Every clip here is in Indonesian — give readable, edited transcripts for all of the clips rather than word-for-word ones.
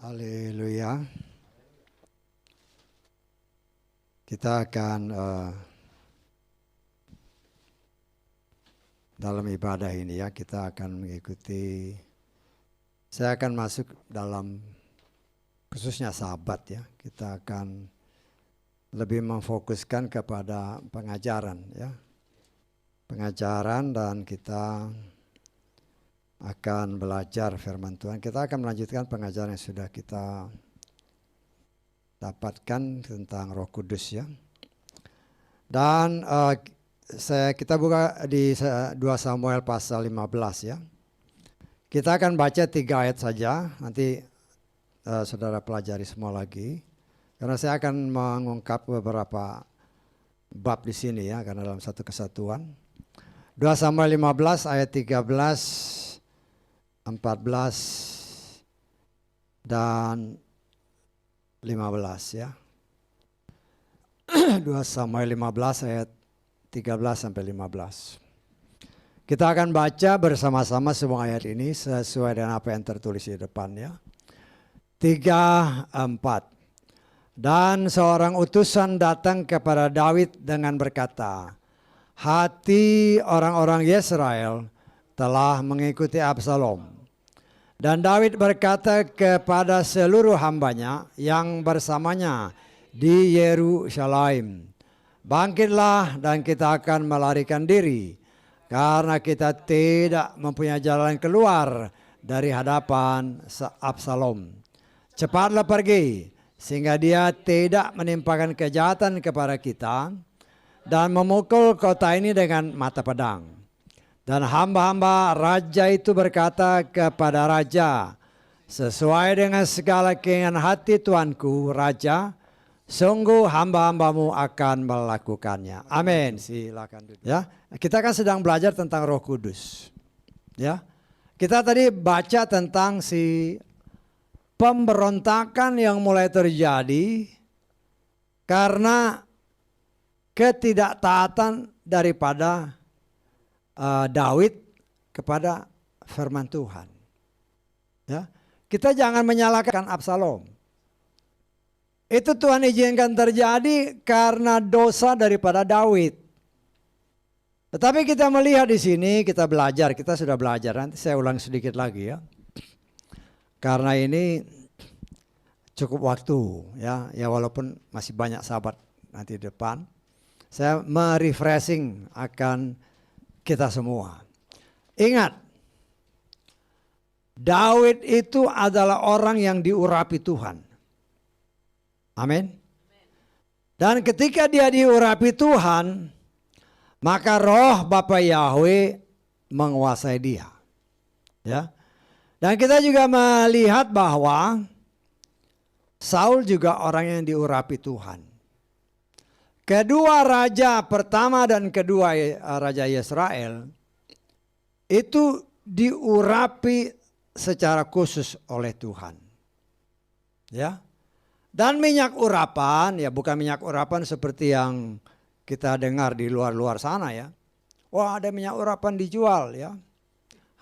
Haleluya. Kita akan dalam ibadah ini ya, kita akan mengikuti. Saya akan masuk dalam khususnya sahabat ya. Kita akan lebih memfokuskan kepada pengajaran ya. Pengajaran, dan kita akan belajar firman Tuhan. Kita akan melanjutkan pengajaran yang sudah kita dapatkan tentang Roh Kudus ya. Dan kita buka di 2 Samuel pasal 15 ya. Kita akan baca 3 ayat saja, nanti saudara pelajari semua lagi. Karena saya akan mengungkap beberapa bab di sini ya, karena dalam satu kesatuan. 2 Samuel 15 ayat 13, 14 dan 15 ya. 2 Samuel 15 ayat 13 sampai 15. Kita akan baca bersama-sama semua ayat ini sesuai dengan apa yang tertulis di depan ya. 3, 4. Dan seorang utusan datang kepada Daud dengan berkata, hati orang-orang Yesrael telah mengikuti Absalom. Dan Daud berkata kepada seluruh hambanya yang bersamanya di Yerusalem, bangkitlah dan kita akan melarikan diri, karena kita tidak mempunyai jalan keluar dari hadapan Absalom. Cepatlah pergi, sehingga dia tidak menimpakan kejahatan kepada kita dan memukul kota ini dengan mata pedang. Dan hamba-hamba raja itu berkata kepada raja, sesuai dengan segala keinginan hati tuanku raja, sungguh hamba-hambamu akan melakukannya. Amin. Silakan duduk. Ya, kita kan sedang belajar tentang Roh Kudus. Ya, kita tadi baca tentang si pemberontakan yang mulai terjadi karena ketidaktaatan daripada Daud kepada firman Tuhan. Ya, kita jangan menyalahkan Absalom. Itu Tuhan izinkan terjadi karena dosa daripada Daud. Tetapi kita melihat di sini, kita belajar, kita sudah belajar. Nanti saya ulang sedikit lagi ya. Karena ini cukup waktu ya, walaupun masih banyak sahabat nanti di depan. Saya merefreshing akan kita semua. Ingat, Daud itu adalah orang yang diurapi Tuhan. Amin. Dan ketika dia diurapi Tuhan, maka roh Bapa Yahweh menguasai dia. Ya. Dan kita juga melihat bahwa Saul juga orang yang diurapi Tuhan. Kedua raja pertama dan kedua raja Yesrael itu diurapi secara khusus oleh Tuhan. Ya. Dan minyak urapan, ya bukan minyak urapan seperti yang kita dengar di luar-luar sana ya. Wah, ada minyak urapan dijual ya.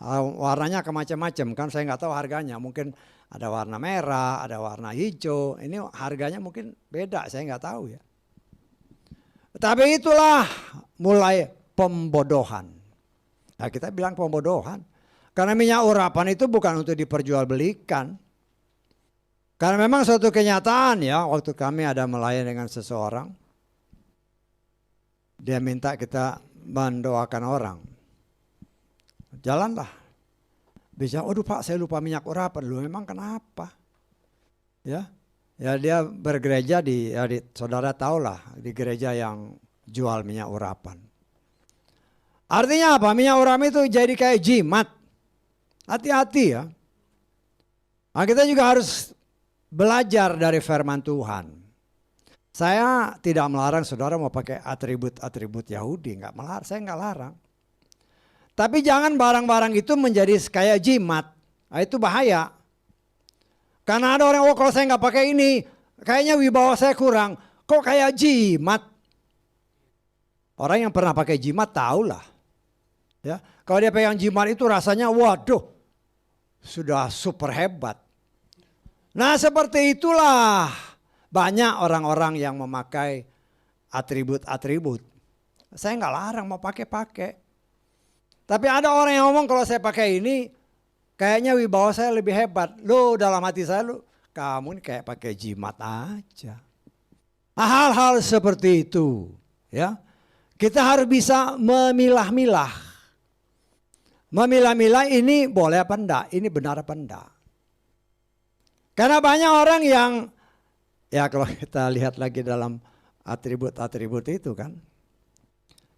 Warnanya macam-macam kan, saya nggak tahu harganya. Mungkin ada warna merah, ada warna hijau. Ini harganya mungkin beda, saya nggak tahu ya. Tapi itulah mulai pembodohan. Nah, kita bilang pembodohan. Karena minyak urapan itu bukan untuk diperjualbelikan. Karena memang suatu kenyataan ya, waktu kami ada melayani dengan seseorang, dia minta kita mendoakan orang. Jalanlah. Bisa, aduh Pak, saya lupa minyak urapan. Lu memang kenapa? Ya. Ya dia bergereja saudara tahulah, di gereja yang jual minyak urapan. Artinya apa? Minyak urapan itu jadi kayak jimat. Hati-hati ya. Nah, kita juga harus belajar dari firman Tuhan. Saya tidak melarang saudara mau pakai atribut-atribut Yahudi, nggak melarang, saya nggak larang. Tapi jangan barang-barang itu menjadi kayak jimat. Nah, itu bahaya. Karena ada orang, oh kalau saya nggak pakai ini, kayaknya wibawa saya kurang. Kok kayak jimat? Orang yang pernah pakai jimat tahulah. Ya, kalau dia pegang jimat itu rasanya, waduh, sudah super hebat. Nah seperti itulah banyak orang-orang yang memakai atribut-atribut. Saya nggak larang mau pakai-pakai. Tapi ada orang yang ngomong kalau saya pakai ini kayaknya wibawa saya lebih hebat. Loh dalam hati saya, lu kamu ini kayak pakai jimat aja. Nah, hal-hal seperti itu ya. Kita harus bisa memilah-milah. Memilah-milah ini boleh apa enggak, ini benar apa enggak. Karena banyak orang yang, ya kalau kita lihat lagi dalam atribut-atribut itu kan.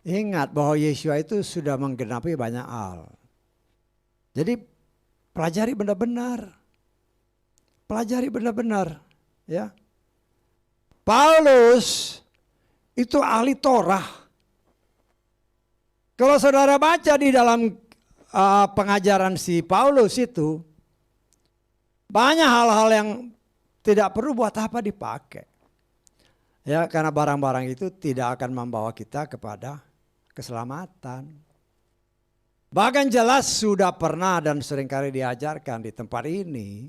Ingat bahwa Yesua itu sudah menggenapi banyak hal. Jadi pelajari benar-benar. Pelajari benar-benar. Ya. Paulus itu ahli Torah. Kalau saudara baca di dalam pengajaran si Paulus itu, banyak hal-hal yang tidak perlu buat apa dipakai. Ya, karena barang-barang itu tidak akan membawa kita kepada keselamatan. Bahkan jelas sudah pernah dan seringkali diajarkan di tempat ini.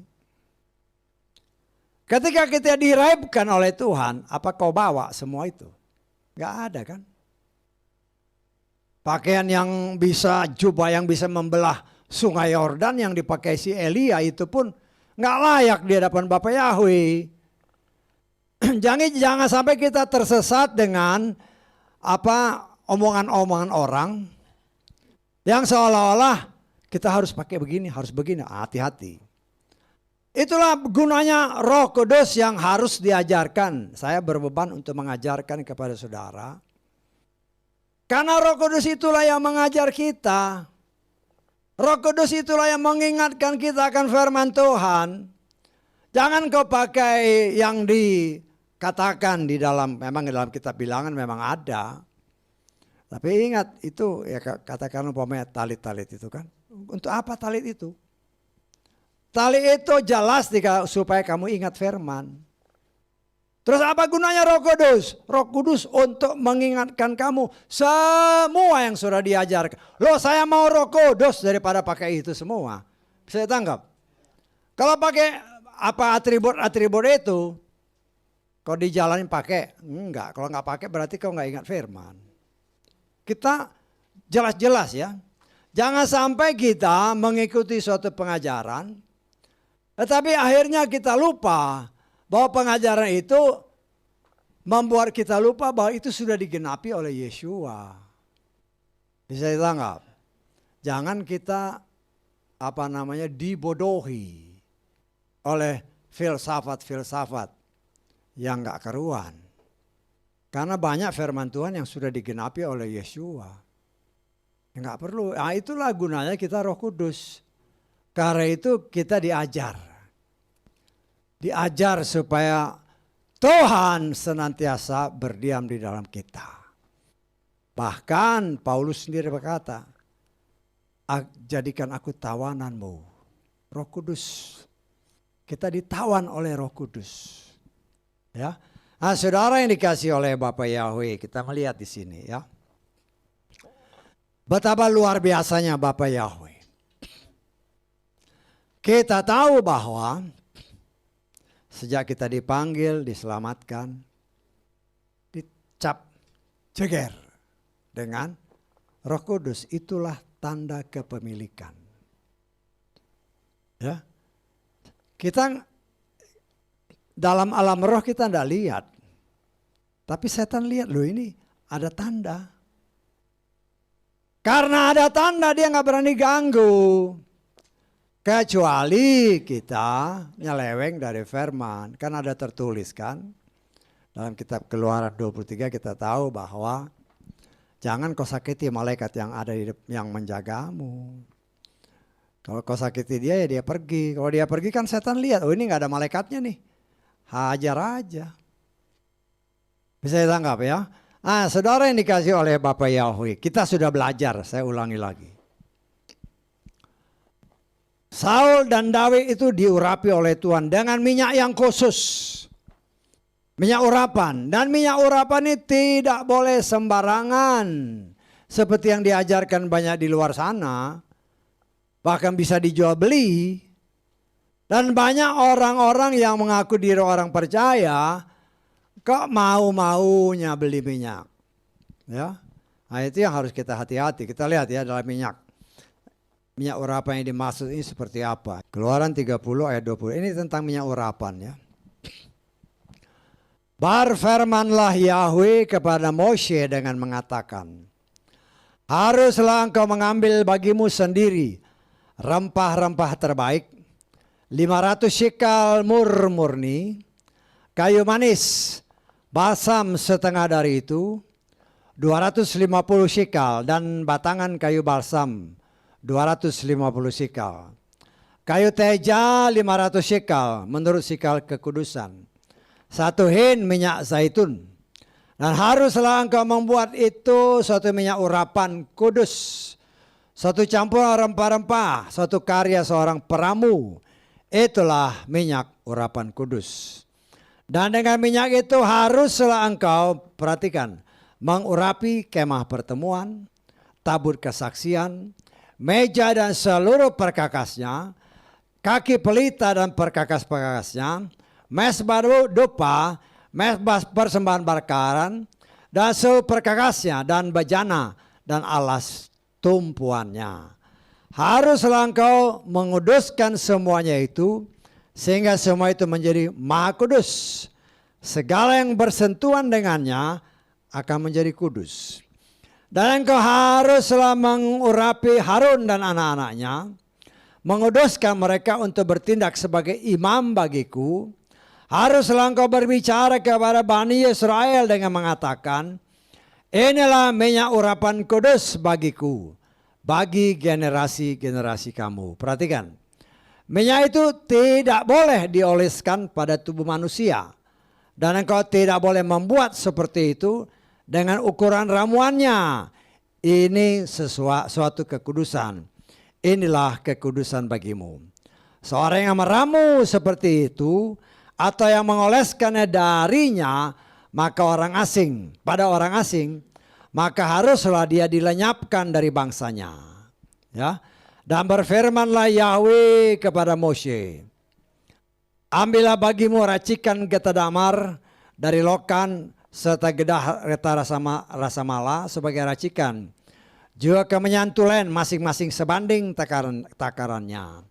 Ketika kita diraibkan oleh Tuhan, apa kau bawa semua itu? Gak ada kan? Pakaian yang bisa, jubah yang bisa membelah sungai Yordan yang dipakai si Elia itu pun gak layak di hadapan Bapa Yahweh. Jangan sampai kita tersesat dengan omongan-omongan orang yang seolah-olah kita harus pakai begini, harus begini. Hati-hati. Itulah gunanya Roh Kudus yang harus diajarkan. Saya berbeban untuk mengajarkan kepada saudara. Karena Roh Kudus itulah yang mengajar kita. Roh Kudus itulah yang mengingatkan kita akan firman Tuhan. Jangan kau pakai yang dikatakan di dalam, memang di dalam kitab bilangan memang ada. Tapi ingat itu ya, katakan umpamanya talit-talit itu kan. Untuk apa talit itu? Talit itu jelas supaya kamu ingat firman. Terus apa gunanya Roh Kudus? Roh Kudus untuk mengingatkan kamu semua yang sudah diajarkan. Loh saya mau Roh Kudus daripada pakai itu semua. Bisa tangkap? Kalau pakai apa atribut-atribut itu, kalau dijalanin pakai, enggak. Kalau enggak pakai berarti kau enggak ingat firman. Kita jelas-jelas ya. Jangan sampai kita mengikuti suatu pengajaran, tetapi akhirnya kita lupa bahwa pengajaran itu membuat kita lupa bahwa itu sudah digenapi oleh Yesua. Bisa ditangkap? Jangan kita dibodohi oleh filsafat-filsafat yang gak karuan. Karena banyak firman Tuhan yang sudah digenapi oleh Yesua. Enggak perlu. Nah, itulah gunanya kita Roh Kudus. Karena itu kita diajar. Diajar supaya Tuhan senantiasa berdiam di dalam kita. Bahkan Paulus sendiri berkata, jadikan aku tawananmu. Roh Kudus. Kita ditawan oleh Roh Kudus. Ya. Nah, saudara yang dikasih oleh Bapa Yahweh, kita melihat di sini ya. Betapa luar biasanya Bapa Yahweh. Kita tahu bahwa sejak kita dipanggil, diselamatkan, dicap ceger dengan Roh Kudus, itulah tanda kepemilikan. Ya. Kita dalam alam roh kita tidak lihat. Tapi setan lihat, loh ini ada tanda. Karena ada tanda dia nggak berani ganggu. Kecuali kita nyeleweng dari firman. Kan ada tertulis kan. Dalam kitab Keluaran 23 kita tahu bahwa jangan kau sakiti malaikat yang ada yang menjagamu. Kalau kau sakiti dia ya dia pergi. Kalau dia pergi kan setan lihat, oh ini nggak ada malaikatnya nih. Hajar aja. Bisa ditangkap ya. Nah, saudara yang dikasih oleh Bapa Yahweh, kita sudah belajar, saya ulangi lagi. Saul dan Daud itu diurapi oleh Tuhan dengan minyak yang khusus. Minyak urapan. Dan minyak urapan ini tidak boleh sembarangan. Seperti yang diajarkan banyak di luar sana. Bahkan bisa dijual beli. Dan banyak orang-orang yang mengaku diri orang percaya, kok mau-maunya beli minyak. Ya, nah itu yang harus kita hati-hati. Kita lihat ya dalam minyak. Minyak urapan yang dimaksud ini seperti apa. Keluaran 30 ayat 20. Ini tentang minyak urapan ya. Berfirmanlah Yahweh kepada Moshe dengan mengatakan, haruslah engkau mengambil bagimu sendiri rempah-rempah terbaik, 500 shekal mur murni, kayu manis, balsam setengah dari itu, 250 shekal, dan batangan kayu balsam 250 shekal. Kayu teja 500 shekal menurut shekal kekudusan. 1 hin minyak zaitun. Dan haruslah engkau membuat itu suatu minyak urapan kudus, suatu campuran rempah-rempah, suatu karya seorang peramu. Itulah minyak urapan kudus. Dan dengan minyak itu haruslah engkau, perhatikan, mengurapi kemah pertemuan, tabut kesaksian, meja dan seluruh perkakasnya, kaki pelita dan perkakas-perkakasnya, mesbah dupa, mesbah persembahan bakaran, dan seluruh perkakasnya, dan bejana, dan alas tumpuannya. Haruslah engkau menguduskan semuanya itu, sehingga semua itu menjadi maha kudus. Segala yang bersentuhan dengannya akan menjadi kudus. Dan engkau haruslah mengurapi Harun dan anak-anaknya, menguduskan mereka untuk bertindak sebagai imam bagiku. Haruslah engkau berbicara kepada Bani Israel dengan mengatakan, inilah minyak urapan kudus bagiku, bagi generasi-generasi kamu. Perhatikan, minyak itu tidak boleh dioleskan pada tubuh manusia. Dan engkau tidak boleh membuat seperti itu dengan ukuran ramuannya. Ini suatu kekudusan. Inilah kekudusan bagimu. Seorang yang meramu seperti itu, atau yang mengoleskannya darinya, maka pada orang asing, maka haruslah dia dilenyapkan dari bangsanya. Ya. Dan berfirmanlah Yahweh kepada Moshe, ambillah bagimu racikan getah damar dari lokan serta getah rasa mala sebagai racikan, juga kemenyantulen masing-masing sebanding takarannya.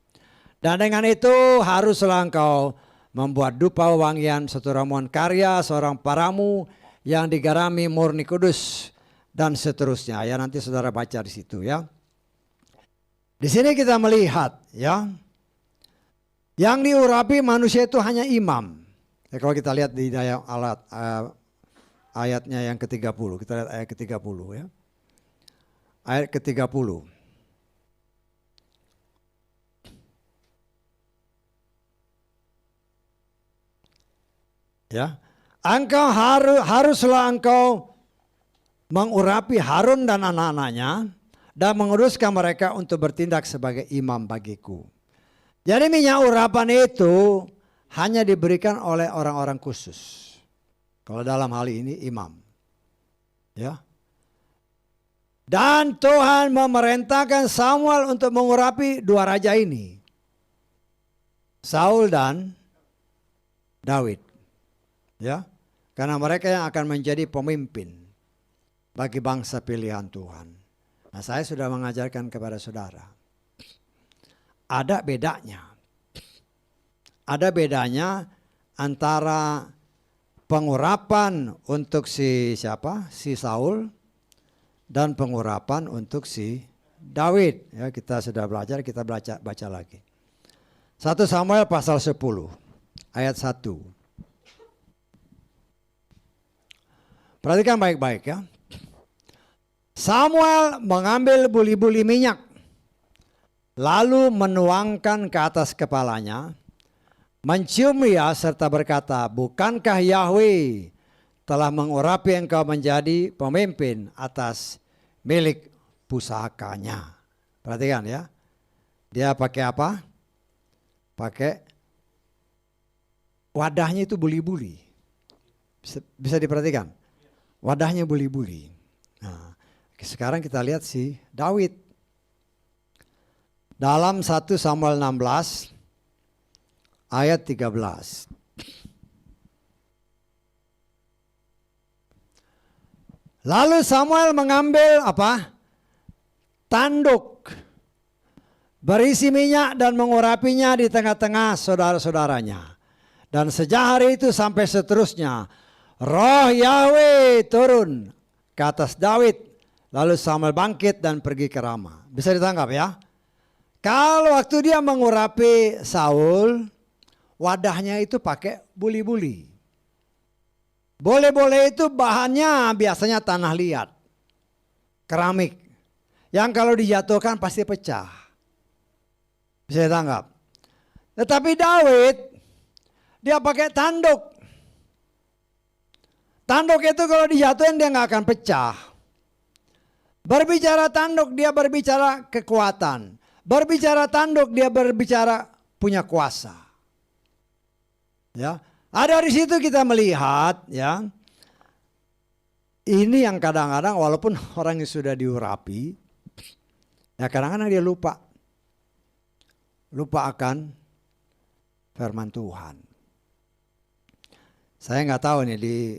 Dan dengan itu haruslah engkau membuat dupa wangian satu ramuan karya seorang paramu yang digarami murni kudus, dan seterusnya. Ya, nanti saudara baca di situ ya. Di sini kita melihat ya, yang diurapi manusia itu hanya imam. Ya, kalau kita lihat di ayatnya yang ke-30, kita lihat ayat ke-30 ya. Ayat ke-30. Ya, haruslah engkau mengurapi Harun dan anak-anaknya dan menguruskan mereka untuk bertindak sebagai imam bagiku. Jadi minyak urapan itu hanya diberikan oleh orang-orang khusus. Kalau dalam hal ini imam. Ya. Dan Tuhan memerintahkan Samuel untuk mengurapi dua raja ini, Saul dan Daud. Ya, karena mereka yang akan menjadi pemimpin bagi bangsa pilihan Tuhan. Nah, saya sudah mengajarkan kepada saudara, ada bedanya. Ada bedanya antara pengurapan untuk si Saul dan pengurapan untuk si Daud. Ya, kita sudah belajar, kita baca lagi. 1 Samuel pasal 10 ayat 1. Perhatikan baik-baik ya. Samuel mengambil buli-buli minyak, lalu menuangkan ke atas kepalanya, mencium ia serta berkata, bukankah Yahweh telah mengurapi engkau menjadi pemimpin atas milik pusakanya. Perhatikan ya. Dia pakai apa? Pakai wadahnya itu buli-buli. Bisa diperhatikan. Wadahnya buli-buli. Nah, sekarang kita lihat si Daud. Dalam 1 Samuel 16 ayat 13. Lalu Samuel mengambil apa? Tanduk berisi minyak dan mengurapinya di tengah-tengah saudara-saudaranya. Dan sejak hari itu sampai seterusnya, roh Yahweh turun ke atas Daud. Lalu Samuel bangkit dan pergi ke Rama. Bisa ditangkap ya? Kalau waktu dia mengurapi Saul, wadahnya itu pakai buli-buli. Boleh-boleh itu bahannya biasanya tanah liat, keramik. Yang kalau dijatuhkan pasti pecah. Bisa ditangkap. Tetapi Daud, dia pakai tanduk. Tanduk itu kalau dijatuhin dia nggak akan pecah. Berbicara tanduk dia berbicara kekuatan. Berbicara tanduk dia berbicara punya kuasa. Ya, ada di situ kita melihat ya. Ini yang kadang-kadang walaupun orang yang sudah diurapi, ya kadang-kadang dia lupa akan firman Tuhan. Saya nggak tahu nih di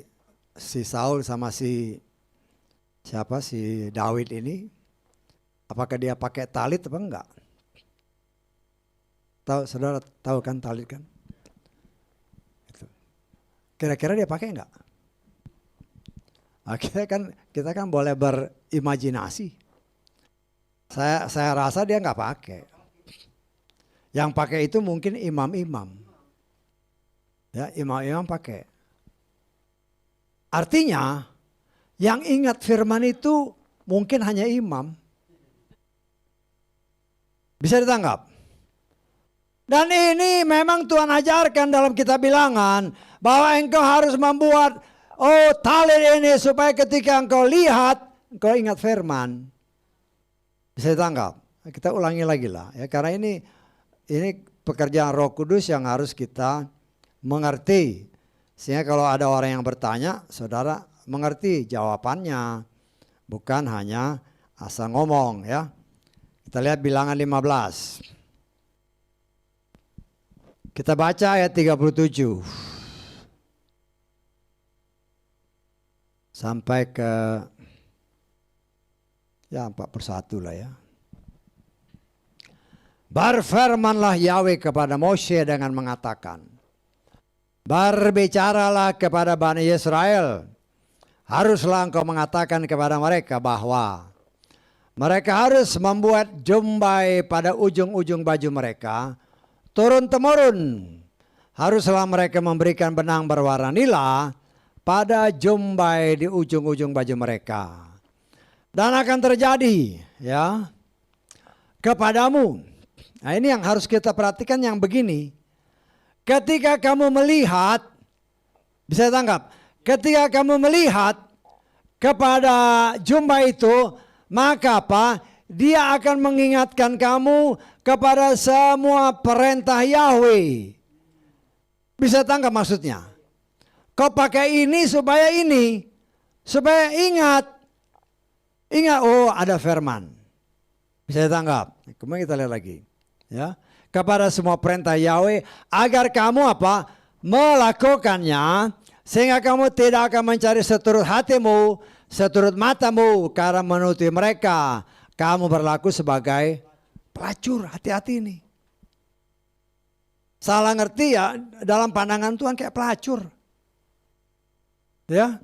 si Saul sama si Daud ini, apakah dia pakai talit apa enggak? Saudara tahu kan talit kan? Kira-kira dia pakai enggak? Akhirnya kita kan boleh berimajinasi. Saya rasa dia nggak pakai. Yang pakai itu mungkin imam-imam. Ya, imam-imam pakai. Artinya yang ingat firman itu mungkin hanya imam. Bisa ditangkap? Dan ini memang Tuhan ajarkan dalam kitab Bilangan bahwa engkau harus membuat talit ini supaya ketika engkau lihat engkau ingat firman. Bisa ditangkap? Kita ulangi lagi lah ya, karena ini pekerjaan Roh Kudus yang harus kita mengerti. Sehingga kalau ada orang yang bertanya, saudara mengerti jawabannya. Bukan hanya asal ngomong ya. Kita lihat Bilangan 15. Kita baca ayat 37. Sampai ke 41 lah ya. Berfirmanlah Yahweh kepada Moshe dengan mengatakan, berbicaralah kepada Bani Israel, haruslah engkau mengatakan kepada mereka bahwa mereka harus membuat jumbai pada ujung-ujung baju mereka, turun-temurun. Haruslah mereka memberikan benang berwarna nila pada jumbai di ujung-ujung baju mereka. Dan akan terjadi ya kepadamu. Nah ini yang harus kita perhatikan yang begini. Ketika kamu melihat, bisa tangkap, ketika kamu melihat kepada jumbai itu, maka apa? Dia akan mengingatkan kamu kepada semua perintah Yahweh. Bisa tangkap maksudnya? Kau pakai ini, supaya ingat, ada firman. Bisa ditangkap. Kemudian kita lihat lagi. Ya, kepada semua perintah Yahweh agar kamu apa? Melakukannya, sehingga kamu tidak akan mencari seturut hatimu, seturut matamu, karena menuruti mereka kamu berlaku sebagai pelacur. Hati-hati ini. Salah ngerti ya, dalam pandangan Tuhan kayak pelacur. Ya.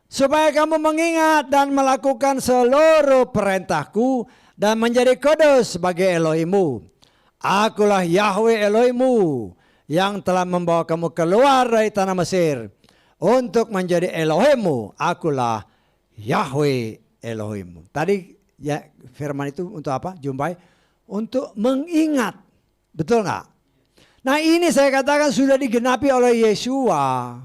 Supaya kamu mengingat dan melakukan seluruh perintahku dan menjadi kudus sebagai Elohimmu. Akulah Yahweh Elohimmu yang telah membawa kamu keluar dari tanah Mesir untuk menjadi Elohimmu. Akulah Yahweh Elohimmu. Tadi ya firman itu untuk apa? Jumpai untuk mengingat. Betul nggak? Nah ini saya katakan sudah digenapi oleh Yesua.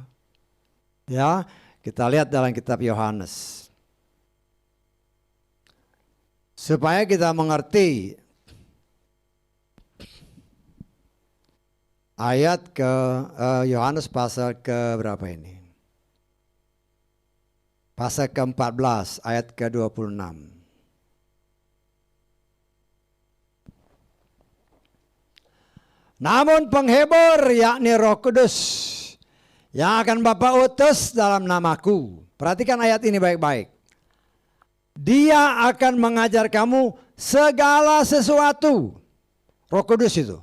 Ya, kita lihat dalam kitab Yohanes. Supaya kita mengerti ayat ke Yohanes pasal ke berapa ini? Pasal ke-14 ayat ke-26. Namun penghibur yakni Roh Kudus yang akan Bapa utus dalam namaku. Perhatikan ayat ini baik-baik. Dia akan mengajar kamu segala sesuatu. Roh Kudus itu.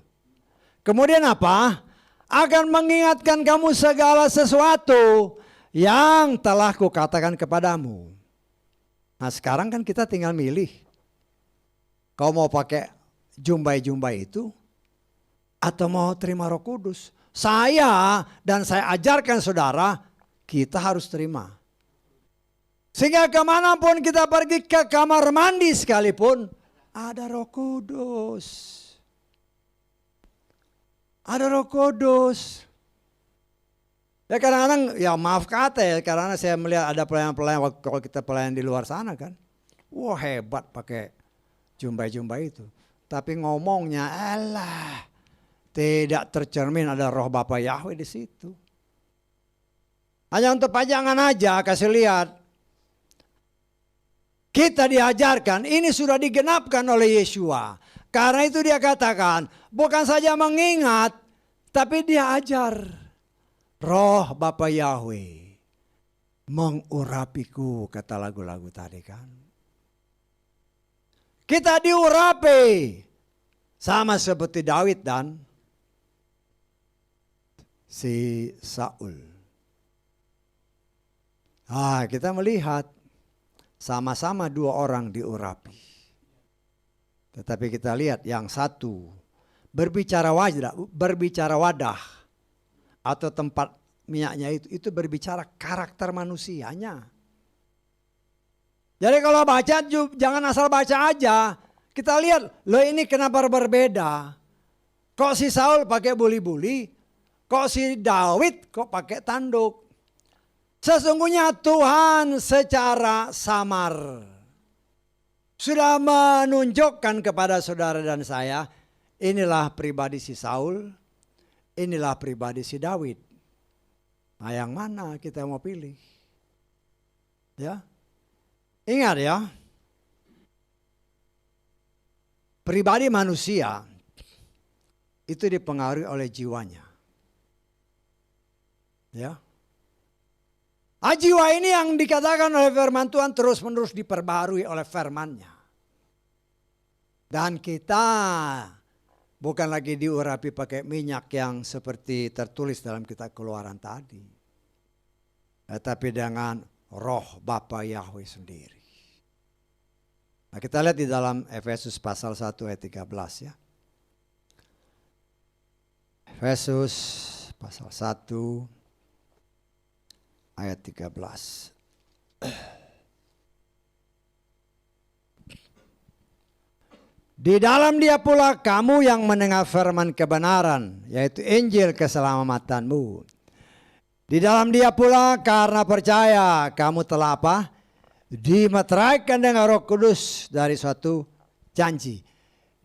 Kemudian apa? Akan mengingatkan kamu segala sesuatu yang telah kukatakan kepadamu. Nah sekarang kan kita tinggal milih. Kau mau pakai jumbai-jumbai itu atau mau terima Roh Kudus? Saya ajarkan saudara, kita harus terima. Sehingga kemanapun kita pergi, ke kamar mandi sekalipun, ada Roh Kudus. Ada Roh Kudus. Ya kadang-kadang, ya maaf kata ya, karena saya melihat ada pelayan-pelayan, kalau kita pelayan di luar sana kan. Wah hebat pakai jumbai-jumbai itu. Tapi ngomongnya, alah, tidak tercermin ada roh Bapa Yahweh di situ. Hanya untuk pajangan aja, kasih lihat. Kita diajarkan, ini sudah digenapkan oleh Yeshua. Karena itu dia katakan, bukan saja mengingat, tapi dia ajar. Roh Bapa Yahweh mengurapiku, kata lagu-lagu tadi kan. Kita diurapi sama seperti Daud dan si Saul. Nah, kita melihat sama-sama dua orang diurapi. Tetapi kita lihat yang satu berbicara wadah atau tempat minyaknya itu berbicara karakter manusianya. Jadi kalau baca jangan asal baca aja. Kita lihat, loh ini kenapa berbeda? Kok si Saul pakai buli-buli? Kok si Daud kok pakai tanduk? Sesungguhnya Tuhan secara samar sudah menunjukkan kepada saudara dan saya, inilah pribadi si Saul, inilah pribadi si Daud. Nah yang mana kita mau pilih? Ya, ingat ya, pribadi manusia itu dipengaruhi oleh jiwanya. Ya. Jiwa ini yang dikatakan oleh firman Tuhan terus-menerus diperbarui oleh firman-Nya. Dan kita bukan lagi diurapi pakai minyak yang seperti tertulis dalam kitab Keluaran tadi. Tetapi dengan roh Bapa Yahweh sendiri. Nah kita lihat di dalam Efesus pasal 1 ayat 13 ya. Efesus pasal 1 ayat 13. Di dalam dia pula kamu yang mendengar firman kebenaran, yaitu Injil keselamatanmu. Di dalam dia pula karena percaya kamu telah apa? Dimeteraikan dengan Roh Kudus dari suatu janji.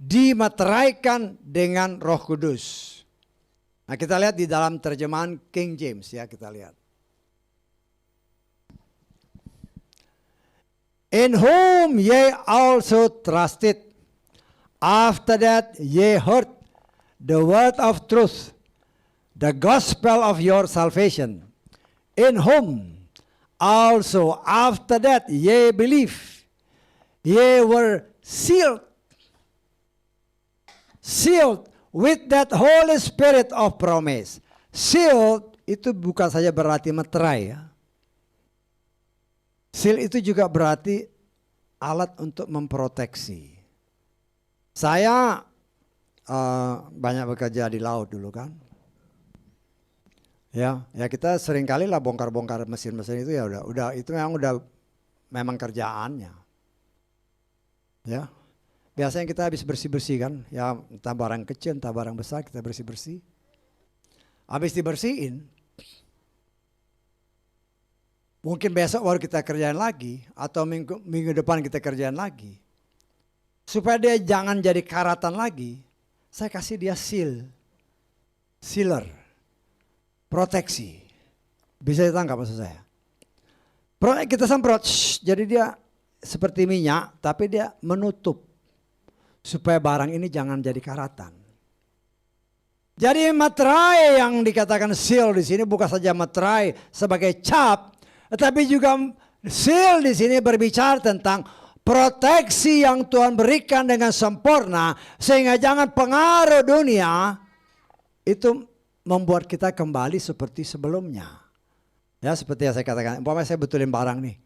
Dimeteraikan dengan Roh Kudus. Nah kita lihat di dalam terjemahan King James ya, kita lihat. In whom ye also trusted, after that ye heard the word of truth, the gospel of your salvation, in whom also after that ye believe, ye were sealed with that Holy Spirit of promise. Sealed itu bukan saja berarti meterai ya. Seal itu juga berarti alat untuk memproteksi. Saya banyak bekerja di laut dulu kan. Ya kita seringkali lah bongkar-bongkar mesin-mesin itu ya udah itu yang memang kerjaannya. Ya. Biasanya kita habis bersih-bersih kan, ya entah barang kecil, entah barang besar kita bersih-bersih. Habis dibersihin, mungkin besok baru kita kerjain lagi, atau minggu depan kita kerjain lagi. Supaya dia jangan jadi karatan lagi, saya kasih dia sealer, proteksi. Bisa ditangkap maksud saya? Kita semprot, jadi dia seperti minyak, tapi dia menutup. Supaya barang ini jangan jadi karatan. Jadi materai yang dikatakan seal di sini bukan saja materai sebagai cap, tetapi juga seal di sini berbicara tentang proteksi yang Tuhan berikan dengan sempurna sehingga jangan pengaruh dunia itu membuat kita kembali seperti sebelumnya. Ya seperti yang saya katakan, umpamanya saya betulin barang nih,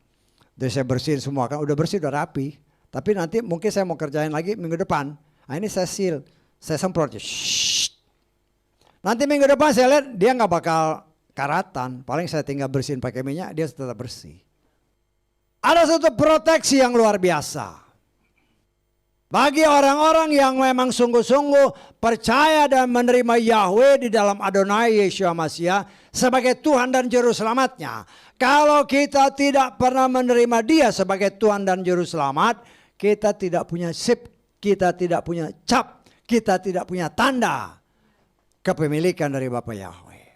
jadi saya bersihin semua kan, udah bersih udah rapi, tapi nanti mungkin saya mau kerjain lagi minggu depan, nah ini saya seal, saya semprot, nanti minggu depan saya lihat dia nggak bakal karatan, paling saya tinggal bersihin pakai minyak, dia tetap bersih. Ada satu proteksi yang luar biasa. Bagi orang-orang yang memang sungguh-sungguh percaya dan menerima Yahweh di dalam Adonai Yeshua Mashiach sebagai Tuhan dan Juru Selamatnya. Kalau kita tidak pernah menerima Dia sebagai Tuhan dan Juru Selamat, kita tidak punya sip, kita tidak punya cap, kita tidak punya tanda kepemilikan dari Bapa Yahweh.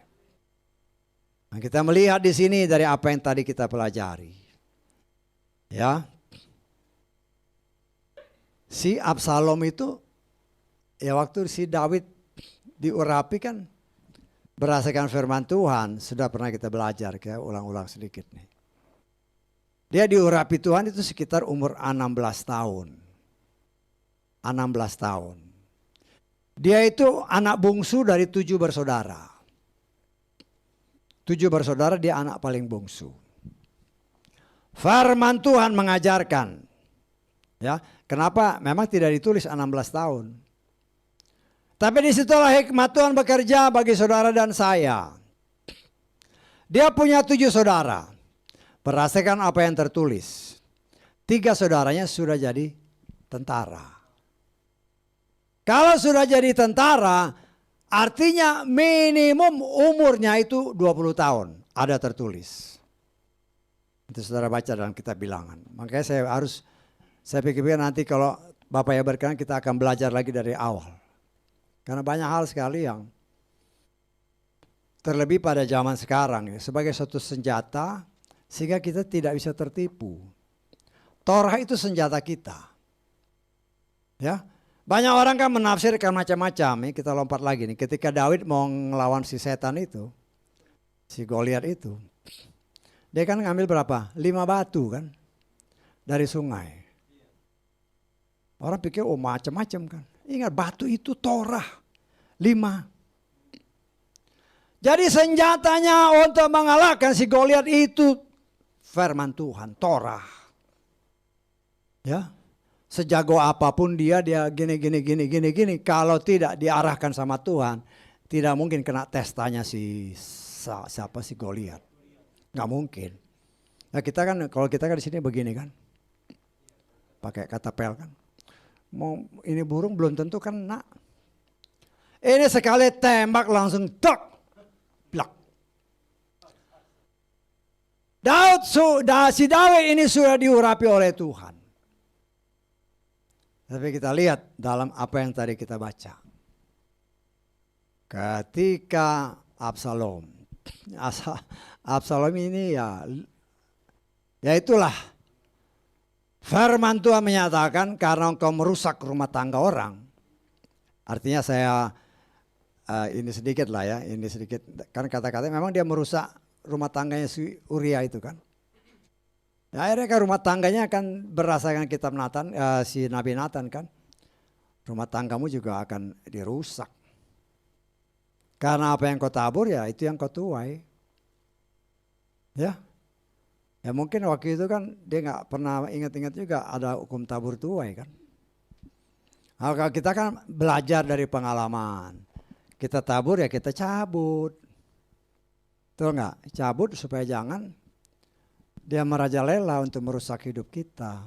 Nah, kita melihat di sini dari apa yang tadi kita pelajari. Ya, si Absalom itu, ya waktu si Daud diurapi kan berdasarkan firman Tuhan, sudah pernah kita belajar, kayak ulang-ulang sedikit nih. Dia diurapi Tuhan itu sekitar umur 16 tahun. 16 tahun. Dia itu anak bungsu dari 7 bersaudara. 7 bersaudara, dia anak paling bungsu. Firman Tuhan mengajarkan, ya, kenapa memang tidak ditulis 16 tahun. Tapi disitulah hikmat Tuhan bekerja bagi saudara dan saya. Dia punya 7 saudara. Berdasarkan apa yang tertulis, 3 saudaranya sudah jadi tentara. Kalau sudah jadi tentara, artinya minimum umurnya itu 20 tahun. Ada tertulis. Itu saudara baca dalam kitab Bilangan. Makanya saya pikir nanti kalau Bapak ya berkenan kita akan belajar lagi dari awal. Karena banyak hal sekali yang terlebih pada zaman sekarang ya, sebagai suatu senjata sehingga kita tidak bisa tertipu. Torah itu senjata kita. Ya. Banyak orang kan menafsirkan macam-macam. Kita lompat lagi nih. Ketika Daud mau ngelawan si setan itu, si Goliat itu, dia kan ngambil berapa? 5 batu kan dari sungai. Orang pikir oh macam-macam kan. Ingat batu itu Torah 5. Jadi senjatanya untuk mengalahkan si Goliat itu firman Tuhan, Torah. Ya. Sejago apapun dia gini. Kalau tidak diarahkan sama Tuhan, tidak mungkin kena testanya si Goliat. Nggak mungkin. Nah kalau kita kan di sini begini kan, pakai katapel kan. Mau ini burung belum tentu kan nak. Ini sekali tembak langsung tok, blak. Si Daud ini sudah diurapi oleh Tuhan. Tapi kita lihat dalam apa yang tadi kita baca. Ketika Absalom ini ya itulah firman Tuhan menyatakan karena engkau merusak rumah tangga orang. Artinya ini sedikit lah ya, ini sedikit kan kata-kata memang dia merusak rumah tangganya si Uria itu kan. Ya, akhirnya kan rumah tangganya akan berdasarkan kitab Nathan, si Nabi Nathan kan. Rumah tanggamu juga akan dirusak. Karena apa yang kau tabur ya itu yang kau tuai. Ya mungkin waktu itu kan dia nggak pernah ingat-ingat juga ada hukum tabur tuai kan. Nah, kalau kita kan belajar dari pengalaman. Kita tabur ya kita cabut. Betul nggak? Cabut supaya jangan dia merajalela untuk merusak hidup kita.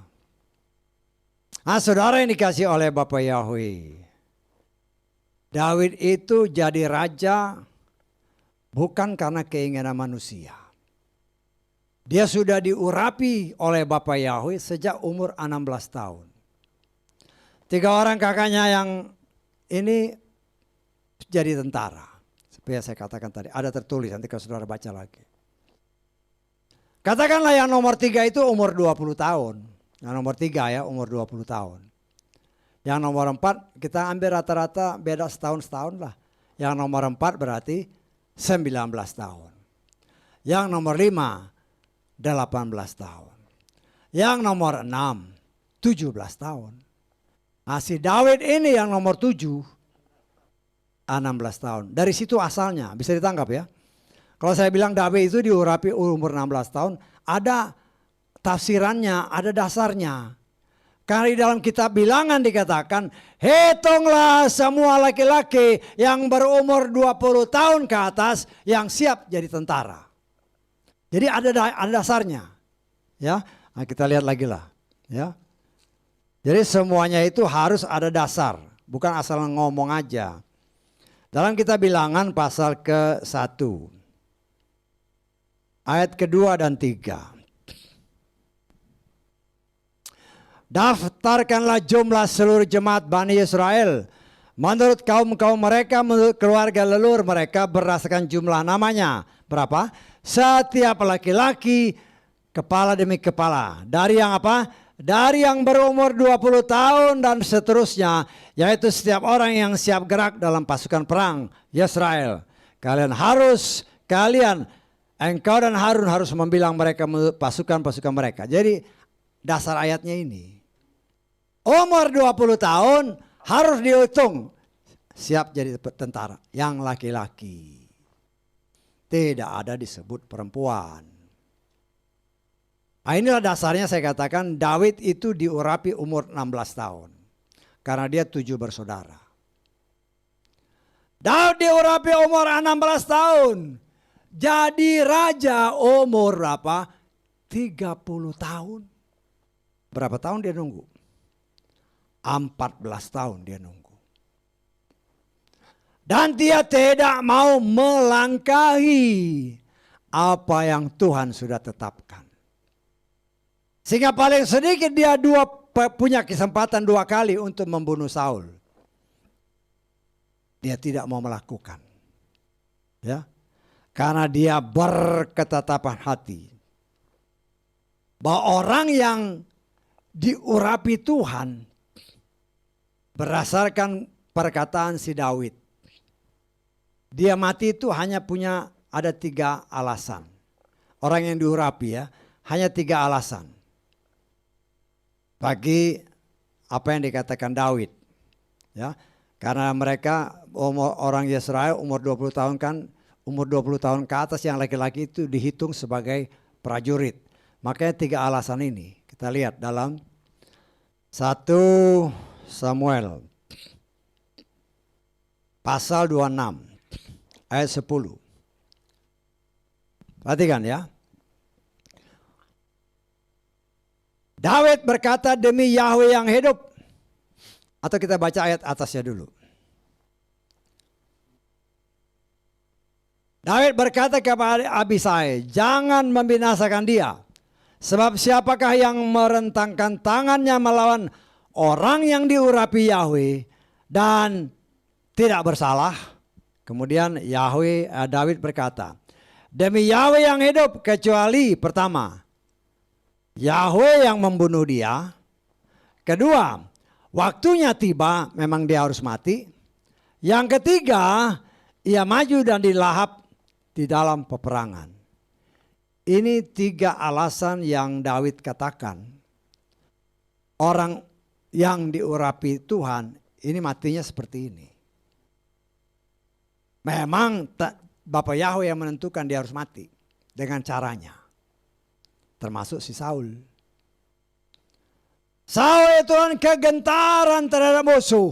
Nah saudara yang dikasih oleh Bapa Yahweh. Daud itu jadi raja bukan karena keinginan manusia. Dia sudah diurapi oleh Bapa Yahweh sejak umur 16 tahun. 3 orang kakaknya yang ini jadi tentara. Seperti yang saya katakan tadi, ada tertulis nanti kalau saudara baca lagi. Katakanlah yang nomor 3 itu umur 20 tahun. Yang nomor 3 ya umur 20 tahun. Yang nomor 4 kita ambil rata-rata beda setahun lah. Yang nomor 4 berarti 19 tahun. Yang nomor 5 18 tahun. Yang nomor 6 17 tahun. Nah, si Daud ini yang nomor 7 16 tahun. Dari situ asalnya, bisa ditangkap ya. Kalau saya bilang Daud itu diurapi umur 16 tahun, ada tafsirannya, ada dasarnya. Karena di dalam kitab Bilangan dikatakan, hitunglah semua laki-laki yang berumur 20 tahun ke atas yang siap jadi tentara. Jadi ada dasarnya. Ya, nah, kita lihat lagi lah. Ya. Jadi semuanya itu harus ada dasar, bukan asal ngomong aja. Dalam kitab Bilangan pasal ke-1, ayat kedua dan 3. Daftarkanlah jumlah seluruh jemaat Bani Israel menurut kaum-kaum mereka, menurut keluarga leluhur mereka berdasarkan jumlah namanya. Berapa? Setiap laki-laki kepala demi kepala. Dari yang apa? Dari yang berumur 20 tahun dan seterusnya, yaitu setiap orang yang siap gerak dalam pasukan perang Israel. Engkau dan Harun harus membilang mereka pasukan-pasukan mereka. Jadi dasar ayatnya ini. Umur 20 tahun harus dihitung siap jadi tentara yang laki-laki. Tidak ada disebut perempuan. Nah, inilah dasarnya saya katakan Daud itu diurapi umur 16 tahun. Karena dia 7 bersaudara. Daud diurapi umur 16 tahun. Jadi raja umur berapa? 30 tahun. Berapa tahun dia nunggu? 14 tahun dia nunggu. Dan dia tidak mau melangkahi apa yang Tuhan sudah tetapkan. Sehingga paling sedikit dia punya kesempatan 2 kali untuk membunuh Saul. Dia tidak mau melakukan. Ya. Karena dia berketetapan hati. Bahwa orang yang diurapi Tuhan berdasarkan perkataan si Daud. Dia mati itu hanya ada 3 alasan. Orang yang diurapi ya, hanya 3 alasan. Bagi apa yang dikatakan Daud. Ya, karena mereka orang Israel umur 20 tahun kan, umur 20 tahun ke atas yang laki-laki itu dihitung sebagai prajurit. Makanya 3 alasan ini. Kita lihat dalam 1 Samuel pasal 26 ayat 10. Perhatikan ya. Daud berkata, demi Yahweh yang hidup. Atau kita baca ayat atasnya dulu. Daud berkata kepada Abisai, jangan membinasakan dia. Sebab siapakah yang merentangkan tangannya melawan orang yang diurapi Yahweh dan tidak bersalah. Kemudian Daud berkata, demi Yahweh yang hidup, kecuali pertama, Yahweh yang membunuh dia. Kedua, waktunya tiba, memang dia harus mati. Yang ketiga, ia maju dan dilahap di dalam peperangan. Ini 3 alasan yang Daud katakan. Orang yang diurapi Tuhan, ini matinya seperti ini. Memang Bapak Yahweh yang menentukan dia harus mati dengan caranya. Termasuk si Saul. Saul itu kan kegentaran terhadap musuh.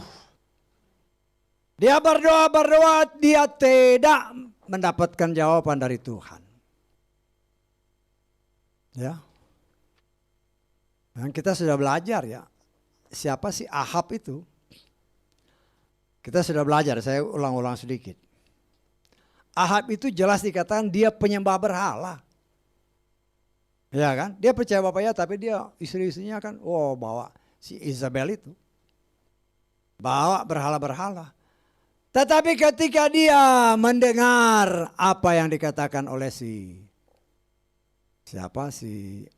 Dia berdoa, dia tidak mendapatkan jawaban dari Tuhan. Ya. Dan kita sudah belajar ya. Siapa sih Ahab itu? Kita sudah belajar, saya ulang-ulang sedikit. Ahab itu jelas dikatakan dia penyembah berhala. Ya kan? Dia percaya bapaknya tapi dia istri-istrinya kan bawa si Isabel itu. Bawa berhala-berhala. Tetapi ketika dia mendengar apa yang dikatakan oleh si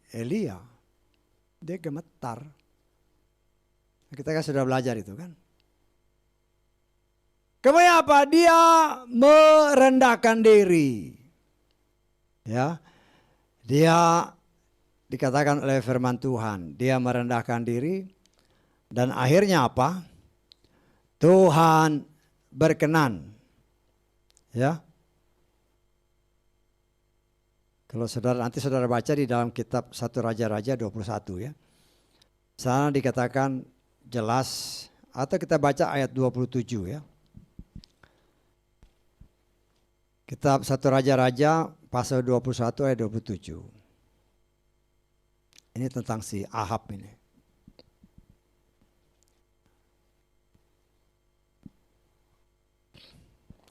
Elia, dia gemetar. Kita kan sudah belajar itu kan. Kemudian apa? Dia merendahkan diri. Ya. Dia dikatakan oleh firman Tuhan, dia merendahkan diri dan akhirnya apa? Tuhan berkenan. Ya. Kalau nanti saudara baca di dalam kitab 1 Raja-Raja 21 ya. Sana dikatakan jelas, atau kita baca ayat 27 ya. Kitab 1 Raja-Raja pasal 21 ayat 27. Ini tentang si Ahab ini.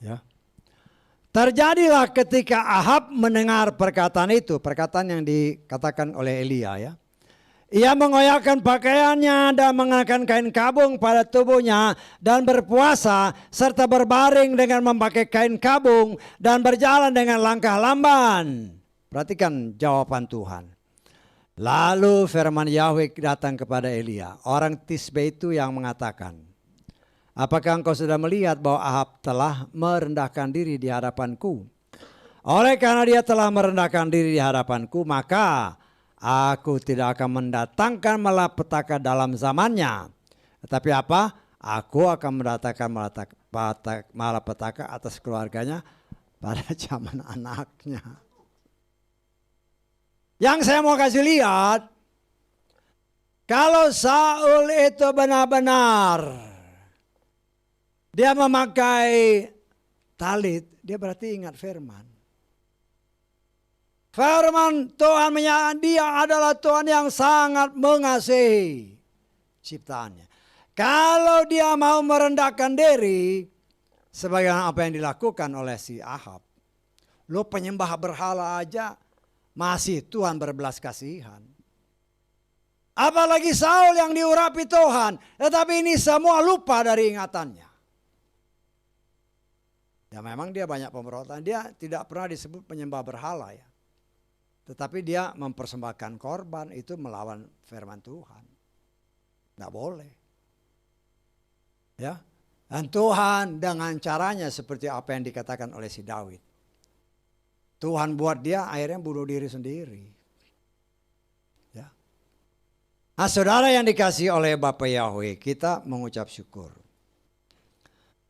Ya. Terjadilah ketika Ahab mendengar perkataan itu, perkataan yang dikatakan oleh Elia ya. Ia mengoyakkan pakaiannya dan mengenakan kain kabung pada tubuhnya dan berpuasa serta berbaring dengan memakai kain kabung dan berjalan dengan langkah lamban. Perhatikan jawaban Tuhan. Lalu firman Yahweh datang kepada Elia, orang Tisbe itu yang mengatakan, apakah engkau sudah melihat bahwa Ahab telah merendahkan diri di hadapanku? Oleh karena dia telah merendahkan diri di hadapanku, maka aku tidak akan mendatangkan malapetaka dalam zamannya. Tetapi apa? Aku akan mendatangkan malapetaka atas keluarganya pada zaman anaknya. Yang saya mau kasih lihat, kalau Saul itu benar-benar dia memakai talit, dia berarti ingat firman. Firman Tuhan menyatakan dia adalah Tuhan yang sangat mengasihi ciptaannya. Kalau dia mau merendahkan diri, sebagaimana apa yang dilakukan oleh si Ahab. Lo penyembah berhala aja masih Tuhan berbelas kasihan. Apalagi Saul yang diurapi Tuhan. Tetapi ini semua lupa dari ingatannya. Ya memang dia banyak pemberontakan. Dia tidak pernah disebut penyembah berhala ya. Tetapi dia mempersembahkan korban itu melawan firman Tuhan. Tidak boleh. Ya. Dan Tuhan dengan caranya seperti apa yang dikatakan oleh si Daud. Tuhan buat dia akhirnya bunuh diri sendiri. Ya. Nah saudara yang dikasihi oleh Bapa Yahweh, kita mengucap syukur.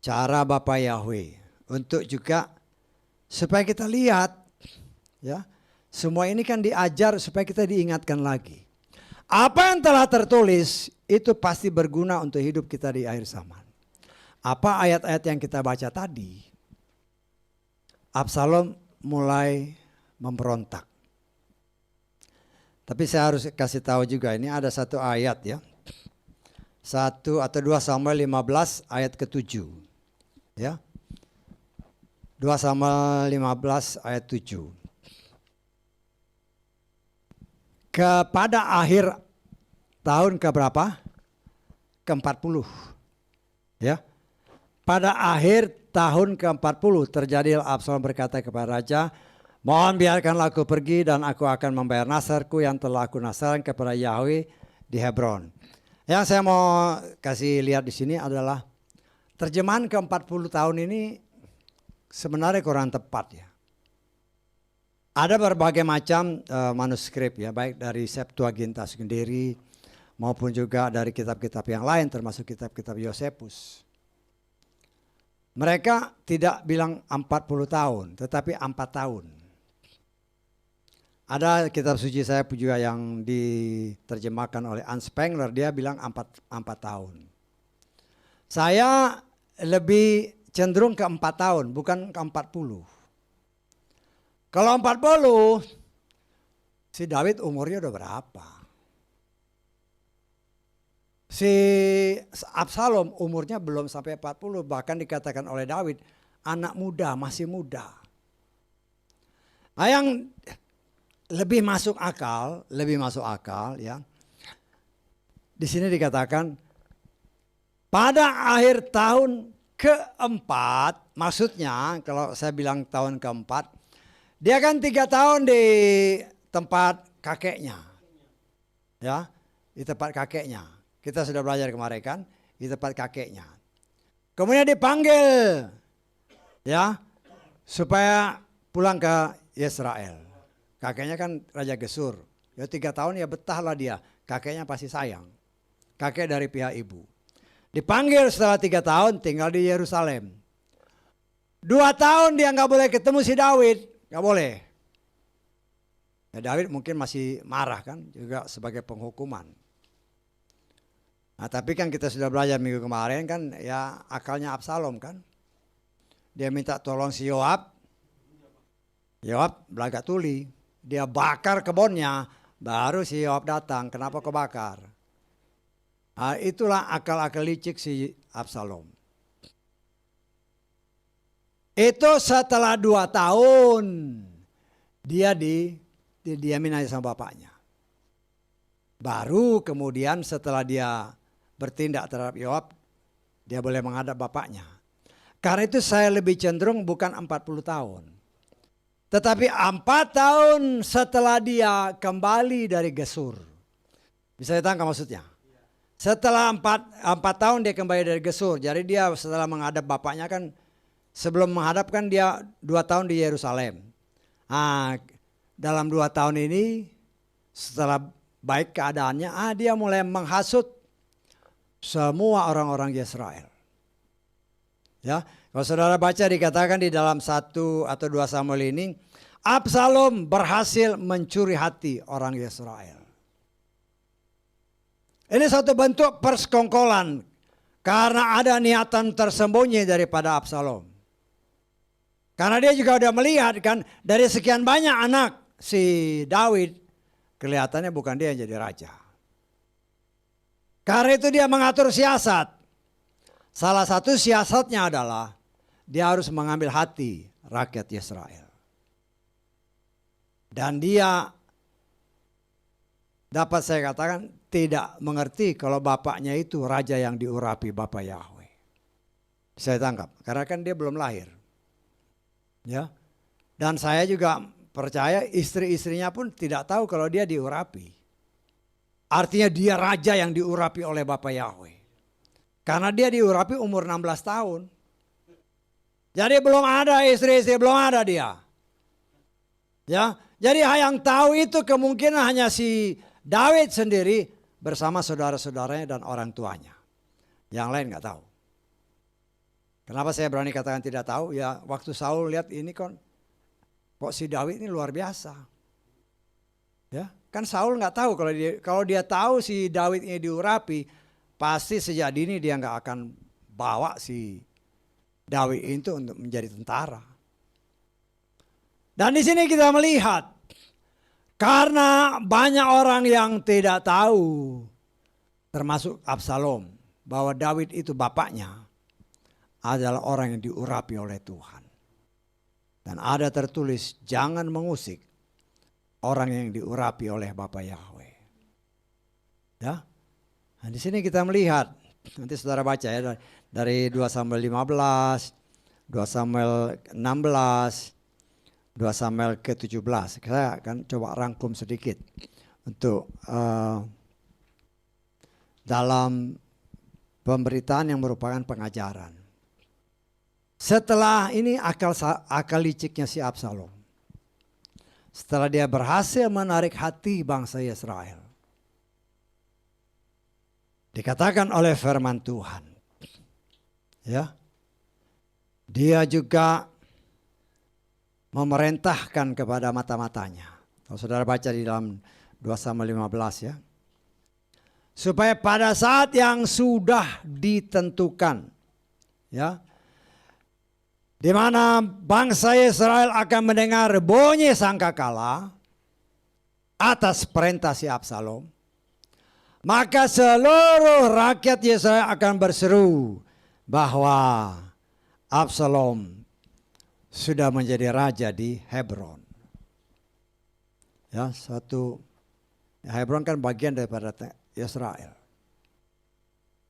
Cara Bapa Yahweh untuk juga supaya kita lihat ya. Semua ini kan diajar supaya kita diingatkan lagi. Apa yang telah tertulis itu pasti berguna untuk hidup kita di akhir zaman. Apa ayat-ayat yang kita baca tadi? Absalom mulai memberontak. Tapi saya harus kasih tahu juga ini ada satu ayat ya. 1 atau 2 Samuel 15 ayat ke-7. Ya. 2 Samuel 15 ayat 7. Kepada akhir tahun keberapa? Ke-40. Ya. Pada akhir tahun ke-40 terjadi Absalom berkata kepada raja, mohon biarkanlah aku pergi dan aku akan membayar nasarku yang telah aku nasarkan kepada Yahweh di Hebron. Yang saya mau kasih lihat di sini adalah terjemahan ke-40 tahun ini sebenarnya kurang tepat ya. Ada berbagai macam manuskrip ya, baik dari Septuaginta sendiri maupun juga dari kitab-kitab yang lain termasuk kitab-kitab Yosefus. Mereka tidak bilang 40 tahun, tetapi 4 tahun. Ada kitab suci saya juga yang diterjemahkan oleh Hans Spengler, dia bilang 4 tahun. Saya lebih cenderung ke 4 tahun, bukan ke 40. Kalau 40, si Daud umurnya udah berapa? Si Absalom umurnya belum sampai 40, bahkan dikatakan oleh Daud anak muda, masih muda. Nah, yang lebih masuk akal ya. Di sini dikatakan pada akhir tahun keempat, maksudnya kalau saya bilang tahun keempat, dia kan 3 tahun di tempat kakeknya. Ya, di tempat kakeknya. Kita sudah belajar kemarin kan, di tempat kakeknya. Kemudian dipanggil ya supaya pulang ke Israel. Kakeknya kan Raja Gesur. Ya 3 tahun ya betahlah dia. Kakeknya pasti sayang. Kakek dari pihak ibu. Dipanggil setelah 3 tahun tinggal di Yerusalem. 2 tahun dia nggak boleh ketemu si Daud. Nggak boleh. Ya Daud mungkin masih marah kan. Juga sebagai penghukuman. Nah tapi kan kita sudah belajar minggu kemarin kan ya akalnya Absalom kan. Dia minta tolong si Yoab. Yoab belaga tuli. Dia bakar kebunnya. Baru si Yoab datang. Kenapa kau bakar? Nah, itulah akal-akal licik si Absalom. Itu setelah 2 tahun. Dia didiamin aja sama bapaknya. Baru kemudian setelah dia bertindak terhadap Yoab, dia boleh menghadap bapaknya. Karena itu saya lebih cenderung bukan 40 tahun. Tetapi 4 tahun setelah dia kembali dari Gesur. Bisa ditangkap maksudnya? Setelah 4 tahun dia kembali dari Gesur. Jadi dia setelah menghadap bapaknya kan, sebelum menghadap kan dia 2 tahun di Yerusalem. Nah, dalam 2 tahun ini setelah baik keadaannya, dia mulai menghasut semua orang-orang Israel. Ya, kalau saudara baca dikatakan di dalam 1 atau 2 Samuel ini, Absalom berhasil mencuri hati orang Israel. Ini satu bentuk persekongkolan karena ada niatan tersembunyi daripada Absalom. Karena dia juga udah melihat kan dari sekian banyak anak si Daud, kelihatannya bukan dia yang jadi raja. Karena itu dia mengatur siasat. Salah satu siasatnya adalah dia harus mengambil hati rakyat Israel. Dan dia dapat saya katakan tidak mengerti kalau bapaknya itu raja yang diurapi Bapa Yahweh. Saya tangkap karena kan dia belum lahir. Ya. Dan saya juga percaya istri-istrinya pun tidak tahu kalau dia diurapi. Artinya dia raja yang diurapi oleh Bapa Yahweh. Karena dia diurapi umur 16 tahun. Jadi belum ada istri-istri, belum ada dia. Ya, jadi yang tahu itu kemungkinan hanya si Daud sendiri bersama saudara-saudaranya dan orang tuanya. Yang lain nggak tahu. Kenapa saya berani katakan tidak tahu? Ya waktu Saul lihat ini kok si Daud ini luar biasa. Ya, kan Saul nggak tahu kalau dia tahu si Daud ini diurapi, pasti sejak dini dia nggak akan bawa si Daud itu untuk menjadi tentara. Dan di sini kita melihat karena banyak orang yang tidak tahu, termasuk Absalom, bahwa Daud itu bapaknya adalah orang yang diurapi oleh Tuhan. Dan ada tertulis jangan mengusik orang yang diurapi oleh Bapa Yahweh. Ya. Nah, di sini kita melihat, nanti saudara baca ya dari 2 Samuel 15, 2 Samuel 16, 2 Samuel ke-17. Saya akan coba rangkum sedikit untuk dalam pemberitaan yang merupakan pengajaran. Setelah ini akal liciknya si Absalom. Setelah dia berhasil menarik hati bangsa Israel. Dikatakan oleh firman Tuhan. Ya. Dia juga memerintahkan kepada mata-matanya. Kalau saudara baca di dalam 2 Samuel 15 ya. Supaya pada saat yang sudah ditentukan. Ya. Di mana bangsa Israel akan mendengar bunyi sangkakala atas perintah si Absalom, maka seluruh rakyat Israel akan berseru bahwa Absalom sudah menjadi raja di Hebron. Ya, Hebron kan bagian daripada Israel.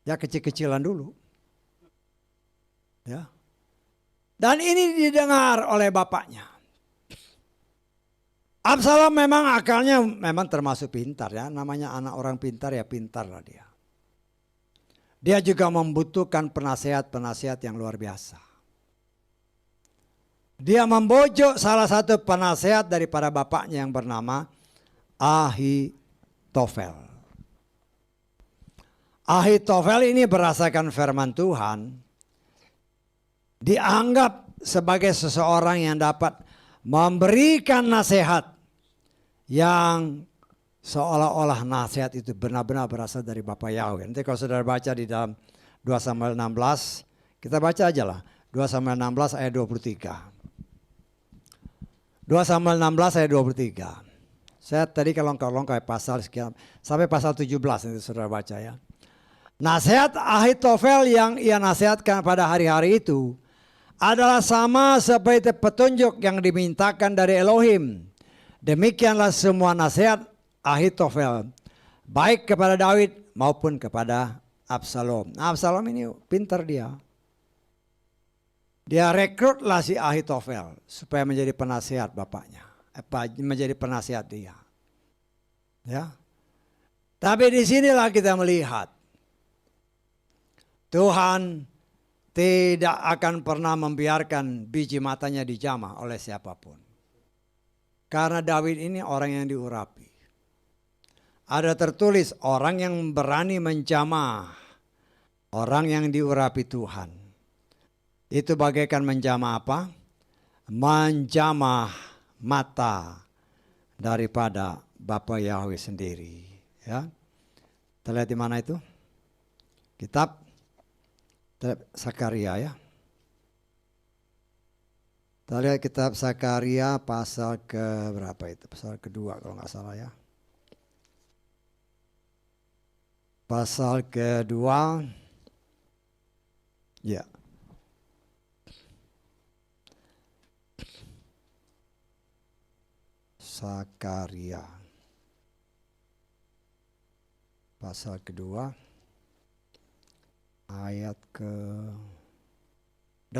Ya kecil-kecilan dulu. Ya. Dan ini didengar oleh bapaknya. Absalom memang akalnya memang termasuk pintar ya. Namanya anak orang pintar ya pintar lah dia. dia juga membutuhkan penasehat-penasehat yang luar biasa. Dia membujuk salah satu penasehat daripada bapaknya yang bernama Ahitofel. Ahitofel ini berdasarkan firman Tuhan dianggap sebagai seseorang yang dapat memberikan nasihat yang seolah-olah nasihat itu benar-benar berasal dari Bapa Yahweh. Nanti kalau saudara baca di dalam 2 Samuel 16, kita baca aja lah. 2 Samuel 16 ayat 23. 2 Samuel 16 ayat 23. Saya tadi kelongkar-longkar pasal sekian, sampai pasal 17 nanti saudara baca ya. Nasihat Ahitofel yang ia nasihatkan pada hari-hari itu adalah sama seperti petunjuk yang dimintakan dari Elohim. Demikianlah semua nasihat Ahitofel, baik kepada Daud maupun kepada Absalom. Nah, Absalom ini pintar dia. Dia rekrutlah si Ahitofel supaya menjadi penasihat bapaknya, menjadi penasihat dia. Ya. Tapi disinilah kita melihat Tuhan tidak akan pernah membiarkan biji matanya dijamah oleh siapapun. Karena Daud ini orang yang diurapi. Ada tertulis orang yang berani menjamah, orang yang diurapi Tuhan. Itu bagaikan menjamah apa? Menjamah mata daripada Bapa Yahweh sendiri. Ya, kita lihat di mana itu? Kitab Sakaria ya. Kita lihat kitab Sakaria pasal ke berapa itu? Pasal kedua kalau nggak salah ya. Pasal kedua. Ya. Sakaria. Pasal kedua. Ayat ke-8.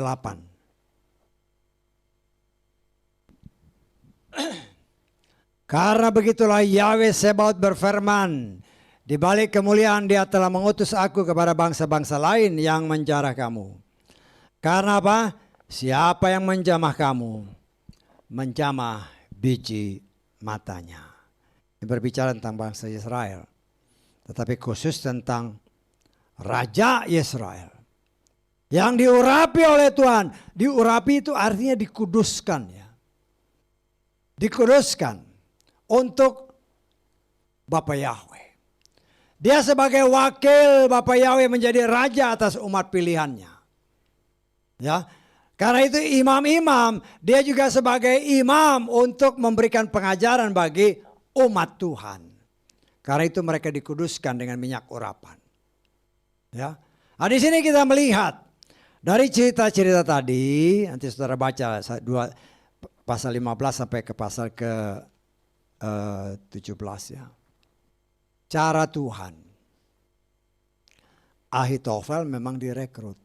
Karena begitulah Yahweh Sebaot berfirman, di balik kemuliaan dia telah mengutus aku kepada bangsa-bangsa lain yang menjarah kamu. Karena apa? Siapa yang menjamah kamu, menjamah biji matanya. Ini berbicara tentang bangsa Israel. Tetapi khusus tentang Raja Israel yang diurapi oleh Tuhan. Diurapi itu artinya dikuduskan ya. Dikuduskan untuk Bapa Yahweh. Dia sebagai wakil Bapa Yahweh menjadi raja atas umat pilihannya. Ya. Karena itu imam-imam dia juga sebagai imam untuk memberikan pengajaran bagi umat Tuhan. Karena itu mereka dikuduskan dengan minyak urapan. Ya. Nah, di sini kita melihat dari cerita-cerita tadi, nanti saudara baca pasal 15 sampai ke pasal ke 17 ya. Cara Tuhan. Ahitofel memang direkrut.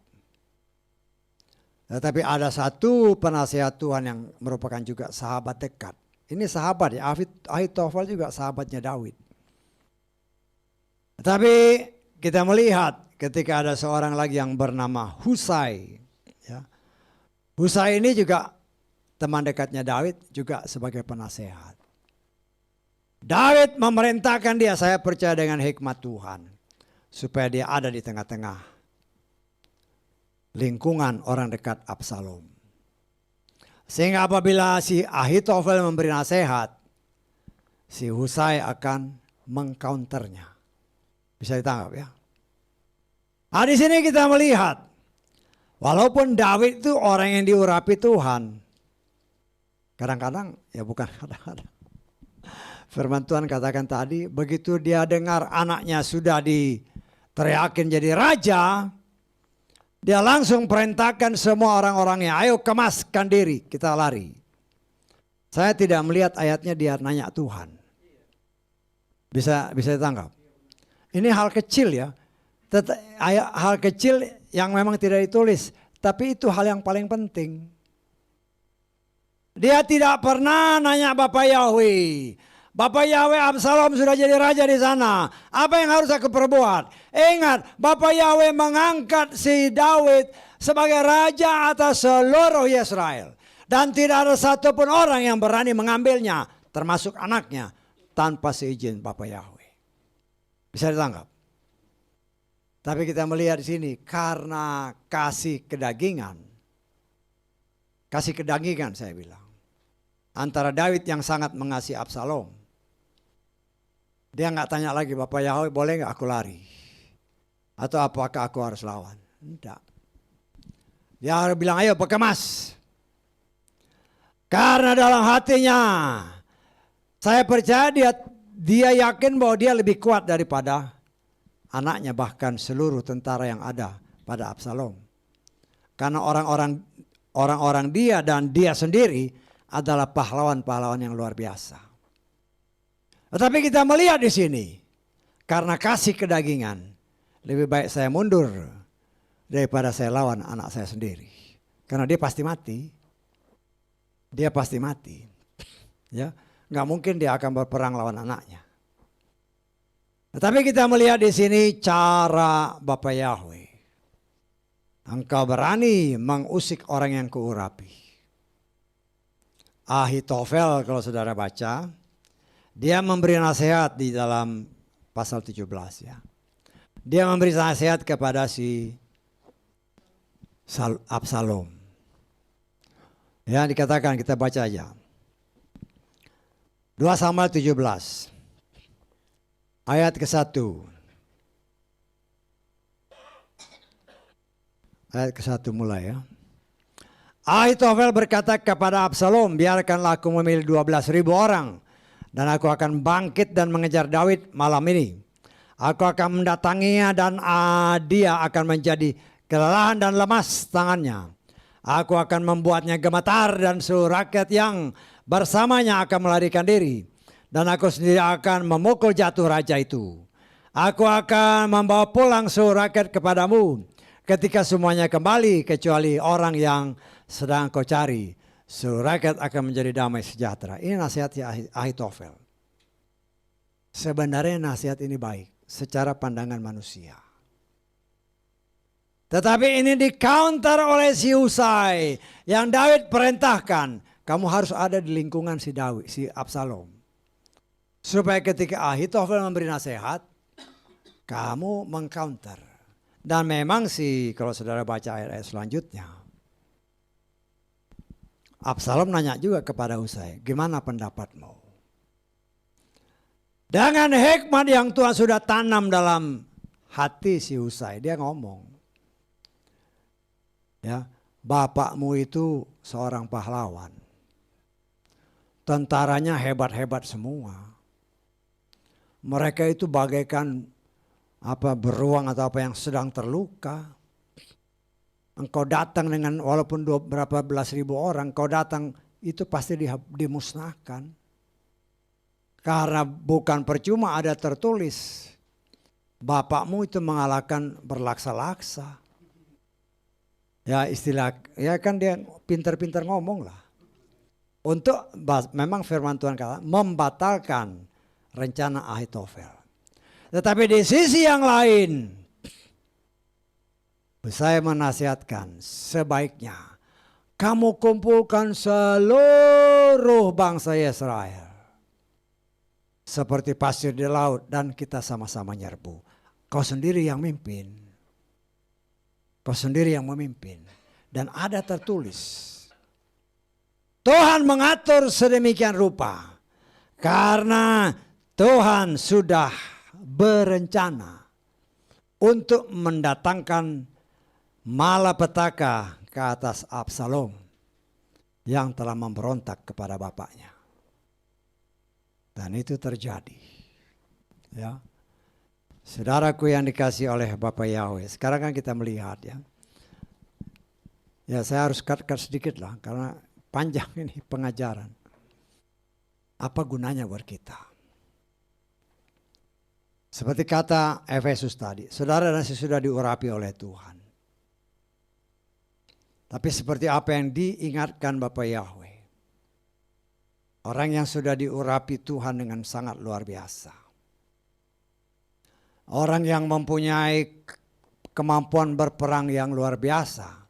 Tetapi ada satu penasihat Tuhan yang merupakan juga sahabat dekat. Ini sahabat ya, Ahitofel juga sahabatnya Daud. Tapi kita melihat ketika ada seorang lagi yang bernama Husai. Ya. Husai ini juga teman dekatnya Daud, juga sebagai penasehat. Daud memerintahkan dia, saya percaya dengan hikmat Tuhan, supaya dia ada di tengah-tengah lingkungan orang dekat Absalom. Sehingga apabila si Ahitofel memberi nasihat, si Husai akan mengcounternya. Bisa ditangkap ya. Nah, di sini kita melihat, walaupun Daud itu orang yang diurapi Tuhan, kadang-kadang, ya bukan kadang-kadang. Firman Tuhan katakan tadi, begitu dia dengar anaknya sudah diteriakin jadi raja, dia langsung perintahkan semua orang-orangnya, ayo kemaskan diri, kita lari. Saya tidak melihat ayatnya dia nanya Tuhan. Bisa ditangkap. Ini hal kecil ya. Hal kecil yang memang tidak ditulis, tapi itu hal yang paling penting. Dia tidak pernah nanya Bapa Yahweh, Bapak Yahweh, Absalom sudah jadi raja di sana. Apa yang harus aku perbuat? Ingat, Bapak Yahweh mengangkat si Daud sebagai raja atas seluruh Israel. Dan tidak ada satupun orang yang berani mengambilnya, termasuk anaknya, tanpa seizin Bapak Yahweh. Bisa ditangkap? Tapi kita melihat di sini, karena kasih kedagingan saya bilang, antara Daud yang sangat mengasihi Absalom. Dia nggak tanya lagi, Bapak Yahweh boleh nggak aku lari? Atau apakah aku harus lawan? Tidak. Dia harus bilang, ayo berkemas. Karena dalam hatinya, saya percaya dia yakin bahwa dia lebih kuat daripada anaknya, bahkan seluruh tentara yang ada pada Absalom. Karena orang-orang dia dan dia sendiri adalah pahlawan-pahlawan yang luar biasa. Tetapi kita melihat di sini, karena kasih kedagingan, lebih baik saya mundur daripada saya lawan anak saya sendiri. Karena dia pasti mati. Dia pasti mati. Ya, nggak mungkin dia akan berperang lawan anaknya. Tetapi kita melihat di sini cara Bapak Yahweh. Engkau berani mengusik orang yang kuurapi. Ahitofel kalau saudara baca, dia memberi nasihat di dalam pasal 17 ya. Dia memberi nasihat kepada si Absalom. Ya, dikatakan, kita baca aja. 2 Samuel 17 ayat ke-1. Ayat ke-1 mulai ya. Ahitofel berkata kepada Absalom, biarkanlah aku memilih 12.000 orang, dan aku akan bangkit dan mengejar Daud malam ini. Aku akan mendatanginya dan dia akan menjadi kelelahan dan lemas tangannya. Aku akan membuatnya gemetar dan seluruh rakyat yang bersamanya akan melarikan diri. Dan aku sendiri akan memukul jatuh raja itu. Aku akan membawa pulang seluruh rakyat kepadamu ketika semuanya kembali kecuali orang yang sedang kau cari. Seluruh rakyat akan menjadi damai sejahtera. Ini nasihatnya Ahitofel. Sebenarnya nasihat ini baik secara pandangan manusia. Tetapi ini di-counter oleh si Husai yang Daud perintahkan. Kamu harus ada di lingkungan si Absalom. Supaya ketika Ahitofel memberi nasihat, kamu meng-counter. Dan memang kalau saudara baca ayat-ayat selanjutnya, Absalom nanya juga kepada Husai, gimana pendapatmu? Dengan hikmat yang Tuhan sudah tanam dalam hati si Husai, dia ngomong, ya, bapakmu itu seorang pahlawan. Tentaranya hebat-hebat semua. Mereka itu bagaikan beruang atau apa yang sedang terluka. Engkau datang dengan walaupun berapa belas ribu orang, engkau datang itu pasti dimusnahkan. Karena bukan percuma ada tertulis, bapakmu itu mengalahkan berlaksa-laksa. Ya ya kan dia pintar-pintar ngomong lah. Untuk memang firman Tuhan kata membatalkan rencana Ahitofel. Tetapi di sisi yang lain, saya menasihatkan sebaiknya kamu kumpulkan seluruh bangsa Israel. Seperti pasir di laut dan kita sama-sama nyerbu. Kau sendiri yang mimpin. Kau sendiri yang memimpin. Dan ada tertulis. Tuhan mengatur sedemikian rupa. Karena Tuhan sudah berencana untuk mendatangkan malapetaka ke atas Absalom yang telah memberontak kepada bapaknya. Dan itu terjadi. Ya. Saudaraku yang dikasihi oleh Bapak Yahweh, sekarang kan kita melihat ya. Ya saya harus cut sedikit lah karena panjang ini pengajaran. Apa gunanya buat kita? Seperti kata Efesus tadi, saudara dan saya sudah diurapi oleh Tuhan. Tapi seperti apa yang diingatkan Bapak Yahweh. Orang yang sudah diurapi Tuhan dengan sangat luar biasa. Orang yang mempunyai kemampuan berperang yang luar biasa.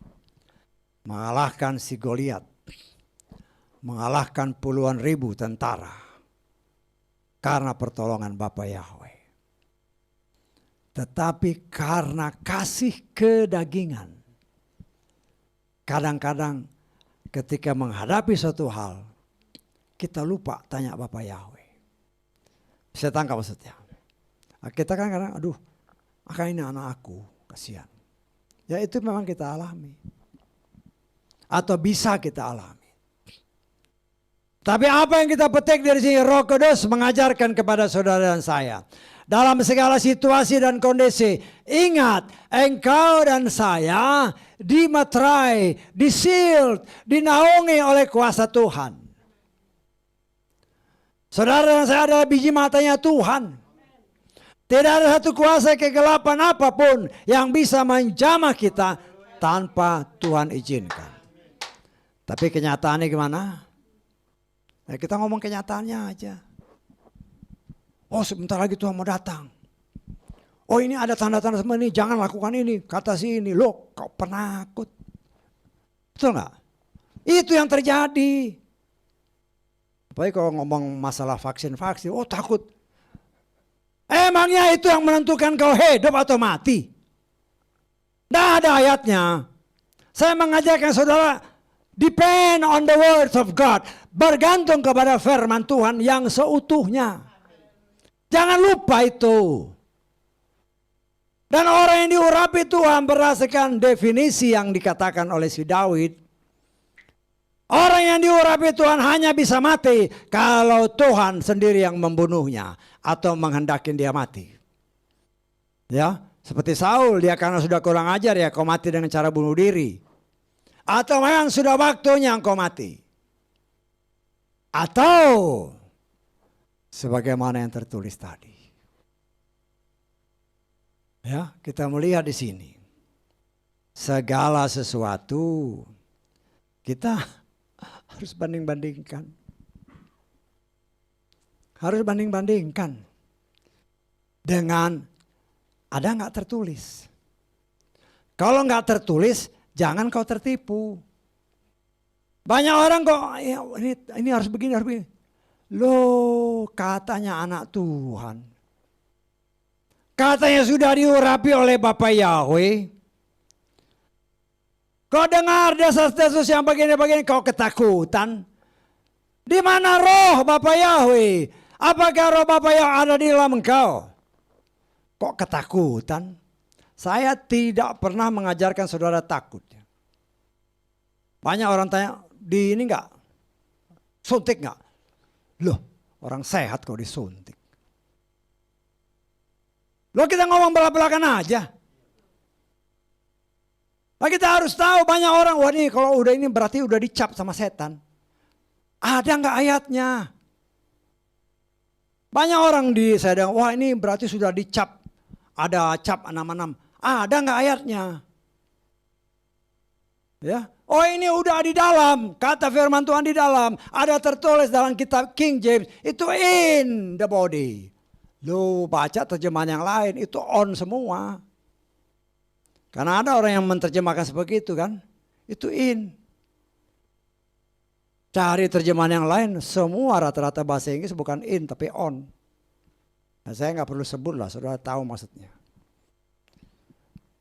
Mengalahkan si Goliat. Mengalahkan puluhan ribu tentara. Karena pertolongan Bapa Yahweh. Tetapi karena kasih kedagingan. Kadang-kadang ketika menghadapi suatu hal, kita lupa tanya Bapa Yahweh. Saya tangkap maksudnya. Kita kan kadang, aduh, ini anak aku, kasihan. Ya itu memang kita alami. Atau bisa kita alami. Tapi apa yang kita petik dari sini, Roh Kudus mengajarkan kepada saudara dan saya. Dalam segala situasi dan kondisi, ingat, engkau dan saya dimeterai, disild, dinaungi oleh kuasa Tuhan. Saudara dan saya adalah biji matanya Tuhan. Tidak ada satu kuasa kegelapan apapun yang bisa menjamah kita tanpa Tuhan izinkan. Tapi kenyataannya gimana? Nah, kita ngomong kenyataannya aja. Oh sebentar lagi Tuhan mau datang. Oh ini ada tanda-tanda semua ini, jangan lakukan ini. Kata si ini, loh kau penakut. Betul gak? Itu yang terjadi. Apalagi kalau ngomong masalah vaksin-vaksin, oh takut. Emangnya itu yang menentukan kau hidup atau mati? Tidak ada ayatnya. Saya mengajarkan saudara, depend on the words of God. Bergantung kepada firman Tuhan yang seutuhnya. Jangan lupa itu. Dan orang yang diurapi Tuhan berdasarkan definisi yang dikatakan oleh si Daud. Orang yang diurapi Tuhan hanya bisa mati kalau Tuhan sendiri yang membunuhnya atau menghendakin dia mati. Ya, seperti Saul, dia karena sudah kurang ajar ya kau mati dengan cara bunuh diri. Atau memang sudah waktunya engkau mati. Atau sebagaimana yang tertulis tadi. Ya, kita melihat di sini. Segala sesuatu kita harus banding-bandingkan. Harus banding-bandingkan. Dengan ada nggak tertulis. Kalau nggak tertulis, jangan kau tertipu. Banyak orang kok ini harus begini, harus begini. Loh, katanya anak Tuhan. Katanya sudah diurapi oleh Bapa Yahweh. Kau dengar desas-desus yang begini-begini, kau ketakutan. Di mana roh Bapa Yahweh? Apakah roh Bapa Yahweh ada di dalam engkau? Kok ketakutan? Saya tidak pernah mengajarkan saudara takut. Banyak orang tanya, di ini enggak? Suntik enggak? Loh, orang sehat kok disuntik. Loh kita ngomong belak-belakan aja. Nah, kita harus tahu banyak orang, wah nih kalau udah ini berarti udah dicap sama setan. Ada nggak ayatnya? Banyak orang saya dengar, wah ini berarti sudah dicap. Ada cap 666. Ada nggak ayatnya? Ya, oh ini udah di dalam, kata firman Tuhan di dalam. Ada tertulis dalam kitab King James, itu in the body. Lu baca terjemahan yang lain, itu on semua. Karena ada orang yang menerjemahkan seperti itu kan. Itu in. Cari terjemahan yang lain, semua rata-rata bahasa Inggris bukan in tapi on. Nah, saya nggak perlu sebut lah, saudara tahu maksudnya.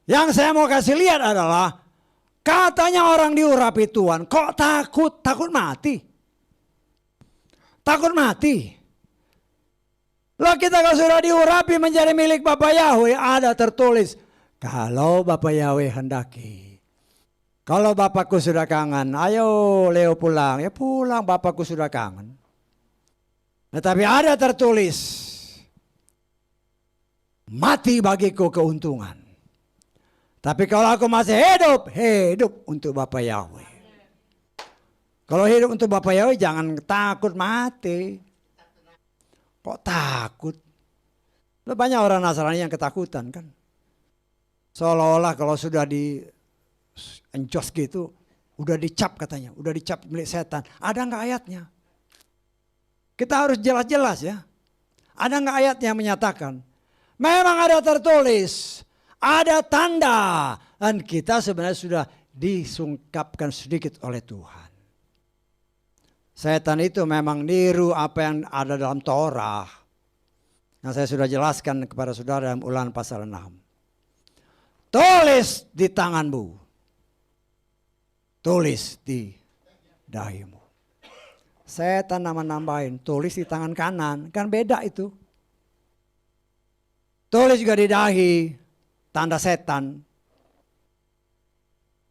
Yang saya mau kasih lihat adalah, katanya orang diurapi Tuhan, kok takut? Takut mati. Takut mati. Loh kita kalau sudah diurapi menjadi milik Bapa Yahweh, ada tertulis, kalau Bapa Yahweh hendaki. Kalau Bapakku sudah kangen, ayo Leo pulang. Ya pulang, Bapakku sudah kangen. Tetapi ada tertulis, mati bagiku keuntungan. Tapi kalau aku masih hidup, hidup untuk Bapa Yahweh. Kalau hidup untuk Bapa Yahweh jangan takut mati. Kok takut? Banyak orang Nasrani yang ketakutan kan. Seolah-olah kalau sudah di enjos gitu, udah dicap katanya, udah dicap milik setan. Ada nggak ayatnya? Kita harus jelas-jelas ya. Ada nggak ayat yang menyatakan? Memang ada tertulis, ada tanda. Dan kita sebenarnya sudah disungkapkan sedikit oleh Tuhan. Setan itu memang niru apa yang ada dalam Torah. Yang saya sudah jelaskan kepada saudara dalam Ulangan pasal 6. Tulis di tanganmu. Tulis di dahimu. Setan nambahin, tulis di tangan kanan. Kan beda itu. Tulis juga di dahi, tanda setan.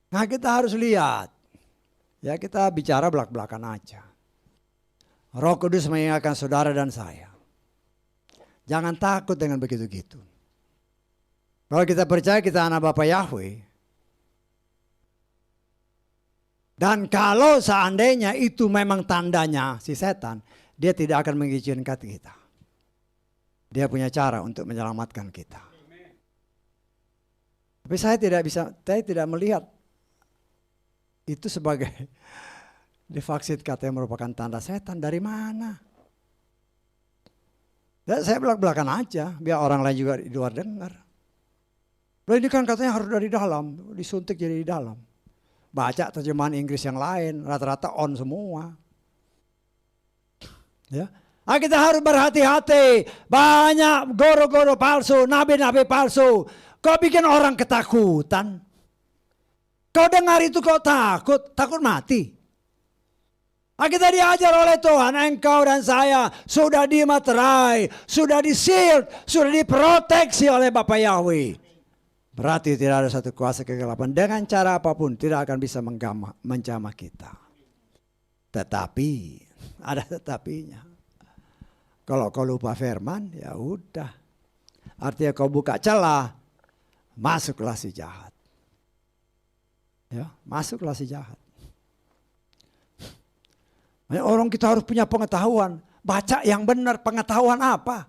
Nah kita harus lihat. Ya kita bicara belak-belakan aja. Roh Kudus mengingatkan saudara dan saya. Jangan takut dengan begitu-gitu. Kalau kita percaya kita anak Bapa Yahweh. Dan kalau seandainya itu memang tandanya si setan, dia tidak akan mengizinkan kita. Dia punya cara untuk menyelamatkan kita. Tapi saya tidak melihat itu sebagai divaksin katanya merupakan tanda setan. Dari mana? Ya, saya belak-belakan aja, biar orang lain juga di luar dengar. Loh ini kan katanya harus dari dalam, disuntik jadi di dalam. Baca terjemahan Inggris yang lain, rata-rata on semua. Ya. Nah, kita harus berhati-hati. Banyak goro-goro palsu, nabi-nabi palsu. Kau bikin orang ketakutan. Kau dengar itu kau takut mati. Nah, kita diajar oleh Tuhan, engkau dan saya sudah dimaterai, sudah di-shield, sudah diproteksi oleh Bapa Yahweh. Berarti tidak ada satu kuasa kegelapan dengan cara apapun tidak akan bisa menjamah kita. Tetapi ada tetapinya. Kalau kau lupa firman, ya udah. Artinya kau buka celah, masuklah si jahat. Ya, masuklah si jahat. Orang kita harus punya pengetahuan. Baca yang benar, pengetahuan apa?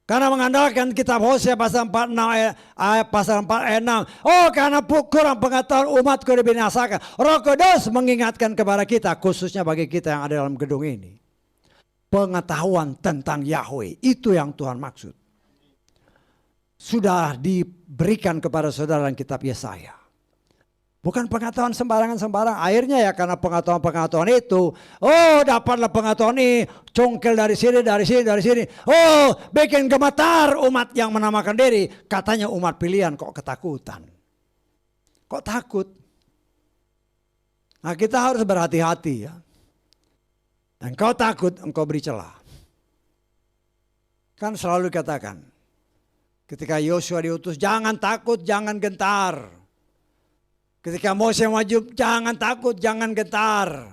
Karena mengandalkan kitab Hosea pasal 46 ayat pasal 4 ayat 6. Oh, karena kurang pengetahuan umatku dibinasakan. Roh Kudus mengingatkan kepada kita, khususnya bagi kita yang ada dalam gedung ini. Pengetahuan tentang Yahweh, itu yang Tuhan maksud. Sudah diberikan kepada saudara dalam kitab Yesaya. Bukan pengetahuan sembarangan-sembarang. Akhirnya ya karena pengetahuan-pengetahuan itu. Oh, dapatlah pengetahuan ini. Congkel dari sini, dari sini, dari sini. Oh, bikin gemetar umat yang menamakan diri. Katanya umat pilihan, kok ketakutan. Kok takut? Nah, kita harus berhati-hati ya. Dan kau takut, engkau beri celah. Kan selalu dikatakan. Ketika Yosua diutus, jangan takut, jangan gentar. Ketika Mose maju, jangan takut, jangan gentar.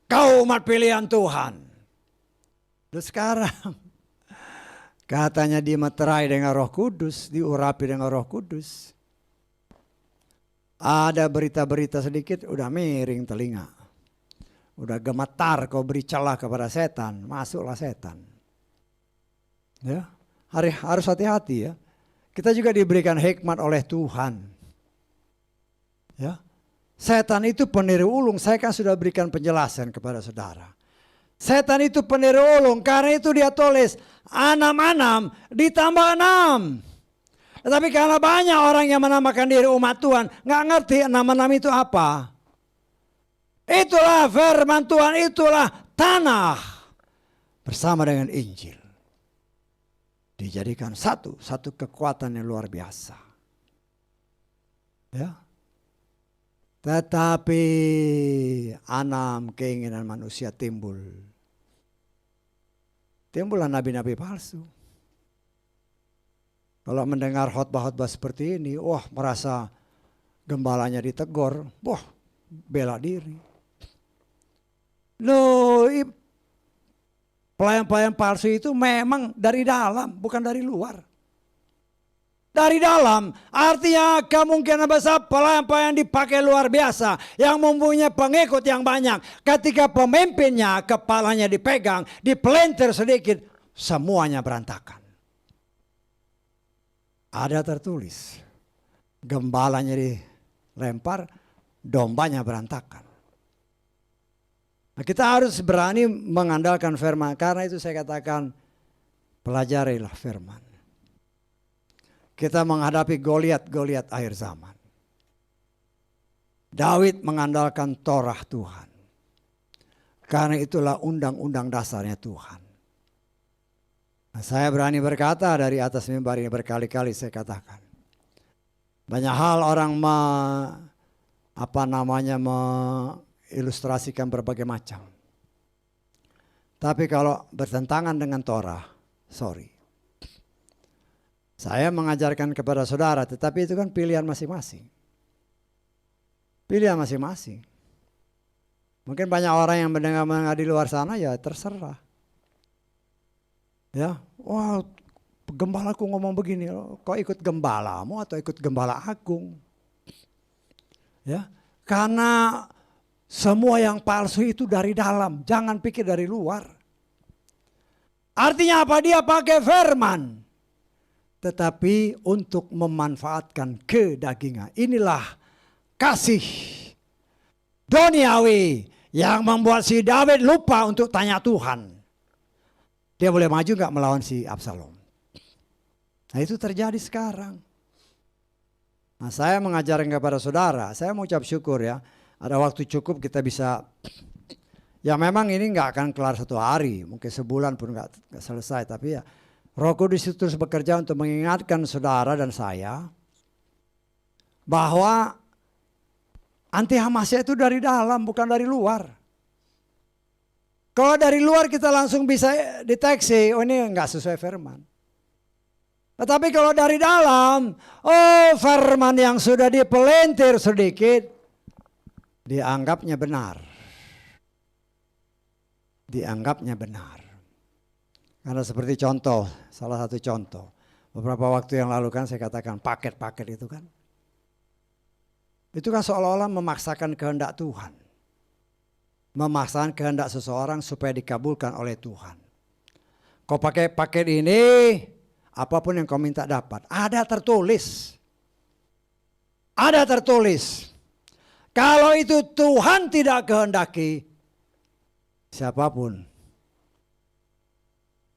Kau umat pilihan Tuhan. Terus sekarang, katanya dimeterai dengan Roh Kudus, diurapi dengan Roh Kudus. Ada berita-berita sedikit, udah miring telinga. Udah gemetar, kau beri celah kepada setan, masuklah setan. Ya, harus hati-hati ya. Kita juga diberikan hikmat oleh Tuhan. Ya, setan itu peniru ulung. Saya kan sudah berikan penjelasan kepada saudara. Setan itu peniru ulung. Karena itu dia tulis 6 ditambah 6. Tetapi karena banyak orang yang menamakan diri umat Tuhan, nggak ngerti 6 itu apa. Itulah firman Tuhan, itulah tanah bersama dengan Injil. Dijadikan satu kekuatan yang luar biasa. Ya. Tetapi 6 keinginan manusia timbul. Timbullah nabi-nabi palsu. Kalau mendengar khotbah-khotbah seperti ini, wah merasa gembalanya ditegur, wah bela diri. Loh, pelayan-pelayan palsu itu memang dari dalam, bukan dari luar. Dari dalam, artinya kemungkinan besar pelayan-pelayan dipakai luar biasa. Yang mempunyai pengikut yang banyak. Ketika pemimpinnya, kepalanya dipegang, dipelintir sedikit, semuanya berantakan. Ada tertulis, gembalanya dilempar, dombanya berantakan. Nah, kita harus berani mengandalkan firman. Karena itu saya katakan, pelajarilah firman. Kita menghadapi Goliat akhir zaman. Daud mengandalkan Torah Tuhan. Karena itulah undang-undang dasarnya Tuhan. Nah, saya berani berkata dari atas mimbar ini berkali-kali saya katakan. Banyak hal orang mengilustrasikan berbagai macam. Tapi kalau bertentangan dengan Torah, sorry. Saya mengajarkan kepada saudara, tetapi itu kan pilihan masing-masing. Pilihan masing-masing. Mungkin banyak orang yang mendengar di luar sana, ya terserah. Ya, wah, gembalaku ngomong begini, kok ikut gembalamu atau ikut gembala agung? Ya, karena semua yang palsu itu dari dalam, jangan pikir dari luar. Artinya apa? Dia pakai firman, tetapi untuk memanfaatkan kedagingan. Inilah kasih duniawi yang membuat si Daud lupa untuk tanya Tuhan. Dia boleh maju gak melawan si Absalom? Nah, itu terjadi sekarang. Nah, saya mengajarkan kepada saudara, saya mengucap syukur ya. Ada waktu cukup kita bisa, ya memang ini gak akan kelar satu hari. Mungkin sebulan pun gak selesai. Tapi ya Roh Kudus itu terus bekerja untuk mengingatkan saudara dan saya. Bahwa anti Hamasnya itu dari dalam bukan dari luar. Kalau dari luar kita langsung bisa deteksi, oh ini enggak sesuai firman. Tetapi kalau dari dalam, oh firman yang sudah dipelintir sedikit, dianggapnya benar. Dianggapnya benar. Karena seperti contoh, salah satu contoh. Beberapa waktu yang lalu kan saya katakan paket-paket itu kan. Itu kan seolah-olah memaksakan kehendak Tuhan. Memaksakan kehendak seseorang supaya dikabulkan oleh Tuhan. Kau pakai paket ini, apapun yang kau minta dapat. Ada tertulis. Ada tertulis. Kalau itu Tuhan tidak kehendaki, siapapun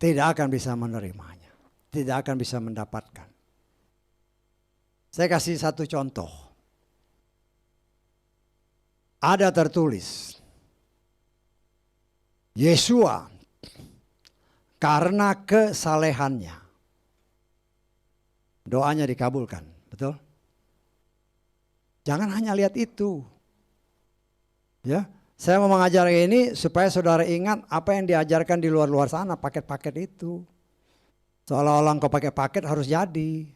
tidak akan bisa menerimanya. Tidak akan bisa mendapatkan. Saya kasih satu contoh. Ada tertulis. Yesua karena kesalehannya doanya dikabulkan, betul? Jangan hanya lihat itu. Ya, saya mau mengajar ini supaya saudara ingat apa yang diajarkan di luar-luar sana, paket-paket itu. Seolah-olah engkau pakai paket harus jadi.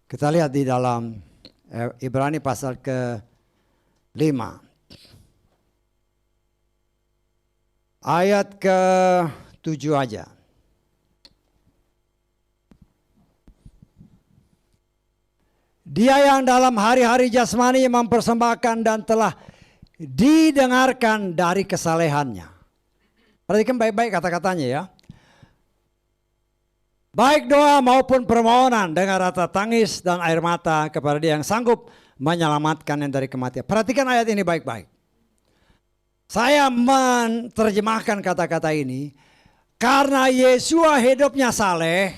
Kita lihat di dalam Ibrani pasal ke-5. Ayat ke-7 aja. Dia yang dalam hari-hari jasmani mempersembahkan dan telah didengarkan dari kesalehannya. Perhatikan baik-baik kata-katanya ya. Baik doa maupun permohonan dengan rata tangis dan air mata kepada Dia yang sanggup menyelamatkan yang dari kematian. Perhatikan ayat ini baik-baik. Saya menerjemahkan kata-kata ini karena Yesua hidupnya saleh,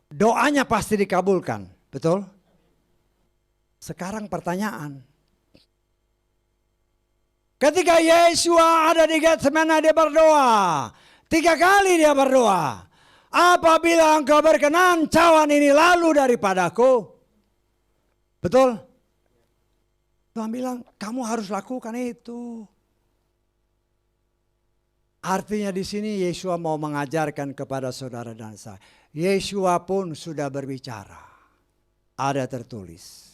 doanya pasti dikabulkan, betul? Sekarang pertanyaan, ketika Yesua ada di Getsemani dia berdoa, 3 kali dia berdoa, apabila engkau berkenan cawan ini lalu daripadaku, betul? Tuhan bilang kamu harus lakukan itu. Artinya di sini Yesua mau mengajarkan kepada saudara dan saya. Yesua pun sudah berbicara. Ada tertulis.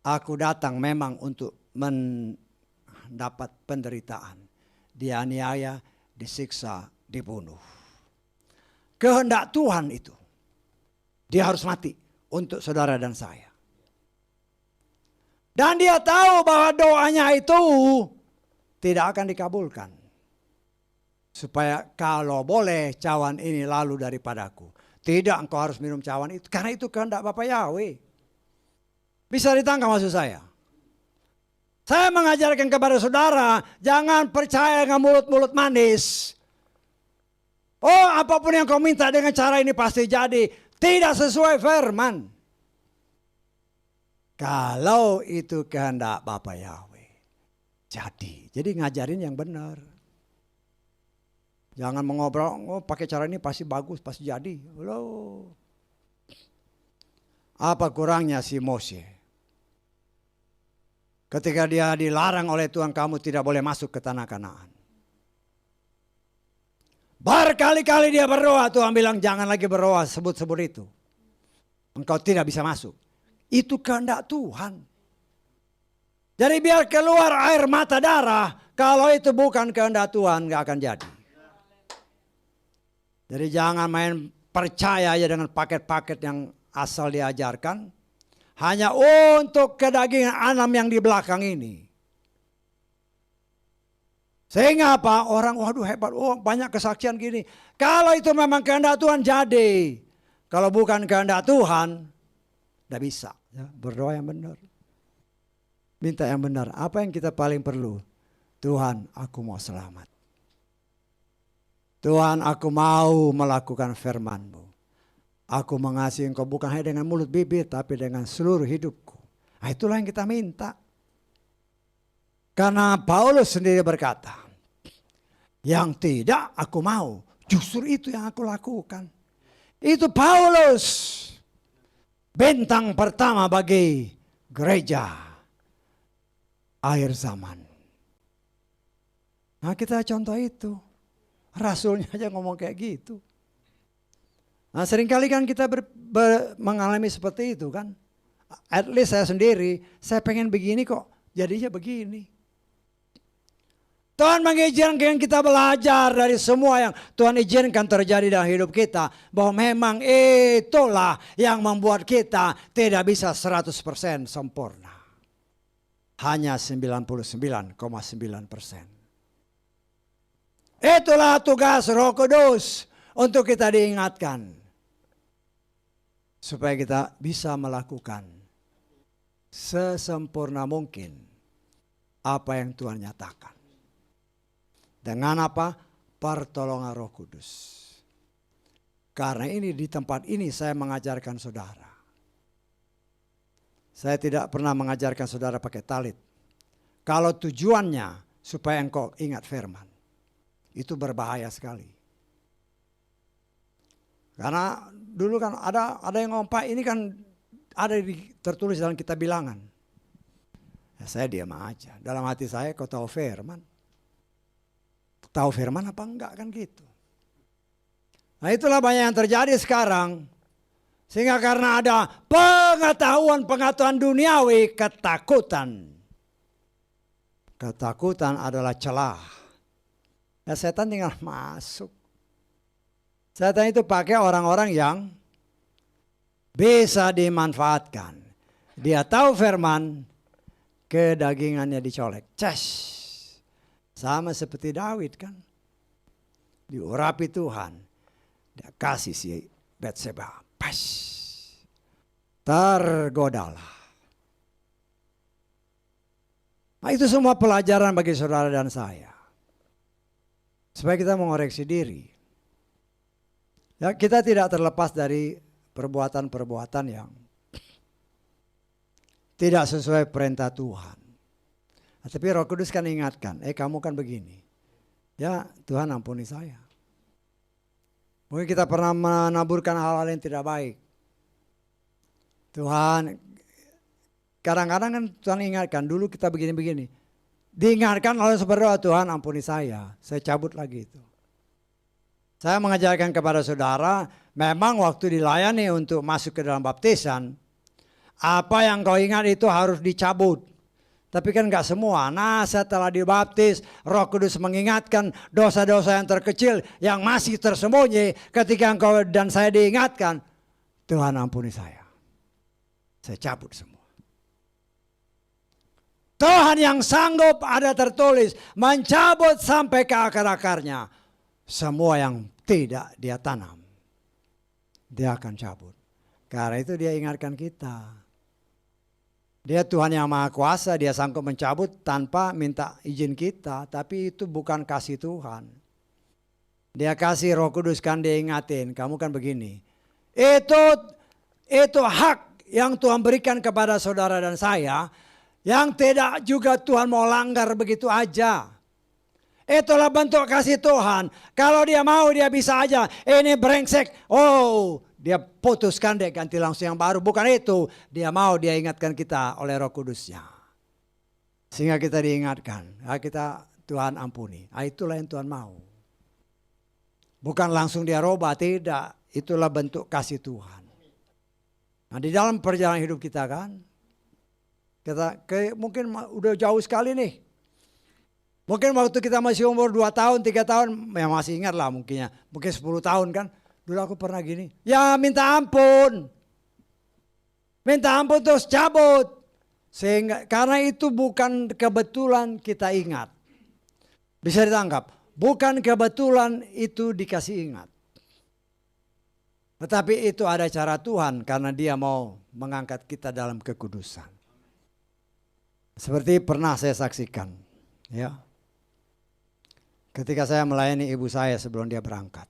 Aku datang memang untuk mendapat penderitaan. Dianiaya, disiksa, dibunuh. Kehendak Tuhan itu. Dia harus mati untuk saudara dan saya. Dan dia tahu bahwa doanya itu tidak akan dikabulkan. Supaya kalau boleh cawan ini lalu daripadaku. Tidak, engkau harus minum cawan itu. Karena itu kehendak Bapa Yahweh. Bisa ditangkap maksud saya? Saya mengajarkan kepada saudara, jangan percaya dengan mulut-mulut manis. Oh, apapun yang kau minta dengan cara ini pasti jadi. Tidak sesuai firman. Kalau itu kehendak Bapa Yahweh, jadi. Jadi ngajarin yang benar. Jangan mengobrol, oh pakai cara ini pasti bagus, pasti jadi. Loh. Apa kurangnya si Mose? Ketika dia dilarang oleh Tuhan, kamu tidak boleh masuk ke tanah Kanaan. Berkali-kali dia berdoa, Tuhan bilang jangan lagi berdoa sebut-sebut itu. Engkau tidak bisa masuk. Itu kehendak Tuhan. Jadi biar keluar air mata darah, kalau itu bukan kehendak Tuhan gak akan jadi. Jadi jangan main percaya aja dengan paket-paket yang asal diajarkan. Hanya untuk kedagingan anam yang di belakang ini. Sehingga apa? Orang waduh hebat, oh banyak kesaksian gini. Kalau itu memang kehendak Tuhan jadi. Kalau bukan kehendak Tuhan, tidak bisa. Ya, berdoa yang benar. Minta yang benar. Apa yang kita paling perlu? Tuhan, aku mau selamat. Tuhan, aku mau melakukan firman-Mu. Aku mengasihi Engkau bukan hanya dengan mulut bibir, tapi dengan seluruh hidupku. Nah, itulah yang kita minta. Karena Paulus sendiri berkata, yang tidak aku mau, justru itu yang aku lakukan. Itu Paulus, bintang pertama bagi gereja akhir zaman. Nah kita contoh itu. Rasulnya aja ngomong kayak gitu. Nah seringkali kan kita mengalami seperti itu kan. At least saya sendiri, saya pengen begini kok jadinya begini. Tuhan mengizinkan kita belajar dari semua yang Tuhan izinkan terjadi dalam hidup kita. Bahwa memang itulah yang membuat kita tidak bisa 100% sempurna. Hanya 99,9%. Itulah tugas Roh Kudus untuk kita diingatkan. Supaya kita bisa melakukan sesempurna mungkin apa yang Tuhan nyatakan. Dengan apa? Pertolongan Roh Kudus. Karena ini di tempat ini saya mengajarkan saudara. Saya tidak pernah mengajarkan saudara pakai talit. Kalau tujuannya supaya engkau ingat firman. Itu berbahaya sekali. Karena dulu kan ada yang ngomong, Pak ini kan ada tertulis dalam kitab bilangan. Ya, saya diam aja. Dalam hati saya kau tahu firman. Tahu firman apa enggak kan gitu. Nah itulah banyak yang terjadi sekarang. Sehingga karena ada pengetahuan duniawi, ketakutan. Ketakutan adalah celah. Ya setan tinggal masuk. Setan itu pakai orang-orang yang bisa dimanfaatkan. Dia tahu firman, kedagingannya dicolek. Ces. Sama seperti Daud kan. Diurapi Tuhan. Dia kasih si Batseba. Pas. Tergodalah. Nah itu semua pelajaran bagi saudara dan saya. Supaya kita mengoreksi diri. Ya, kita tidak terlepas dari perbuatan-perbuatan yang tidak sesuai perintah Tuhan. Nah, tapi Roh Kudus kan ingatkan, kamu kan begini. Ya Tuhan ampuni saya. Mungkin kita pernah menaburkan hal-hal yang tidak baik. Tuhan, kadang-kadang kan Tuhan ingatkan, dulu kita begini-begini. Diingatkan oleh berdoa, Tuhan ampuni saya cabut lagi itu. Saya mengajarkan kepada saudara, memang waktu dilayani untuk masuk ke dalam baptisan, apa yang kau ingat itu harus dicabut. Tapi kan gak semua. Nah setelah dibaptis, Roh Kudus mengingatkan dosa-dosa yang terkecil yang masih tersembunyi. Ketika engkau dan saya diingatkan, Tuhan ampuni saya cabut semua. Tuhan yang sanggup ada tertulis mencabut sampai ke akar-akarnya. Semua yang tidak dia tanam, dia akan cabut. Karena itu dia ingatkan kita. Dia Tuhan yang Maha Kuasa, dia sanggup mencabut tanpa minta izin kita. Tapi itu bukan kasih Tuhan. Dia kasih Roh Kudus kan, dia ingatin, kamu kan begini. Itu hak yang Tuhan berikan kepada saudara dan saya, yang tidak juga Tuhan mau langgar begitu aja. Itulah bentuk kasih Tuhan. Kalau dia mau dia bisa aja, ini brengsek, oh dia putuskan, dia ganti langsung yang baru. Bukan itu, dia mau, dia ingatkan kita oleh Roh Kudusnya. Sehingga kita diingatkan, kita Tuhan ampuni. Itulah yang Tuhan mau. Bukan langsung dia robah, tidak. Itulah bentuk kasih Tuhan. Nah, di dalam perjalanan hidup kita kan, mungkin udah jauh sekali nih. Mungkin waktu kita masih umur 2 tahun, 3 tahun, ya masih ingat lah mungkin 10 tahun kan. Dulu aku pernah gini, ya minta ampun. Minta ampun terus cabut. Sehingga, karena itu bukan kebetulan kita ingat. Bisa ditangkap, bukan kebetulan itu dikasih ingat. Tetapi itu ada cara Tuhan karena dia mau mengangkat kita dalam kekudusan. Seperti pernah saya saksikan, ya. Ketika saya melayani ibu saya sebelum dia berangkat.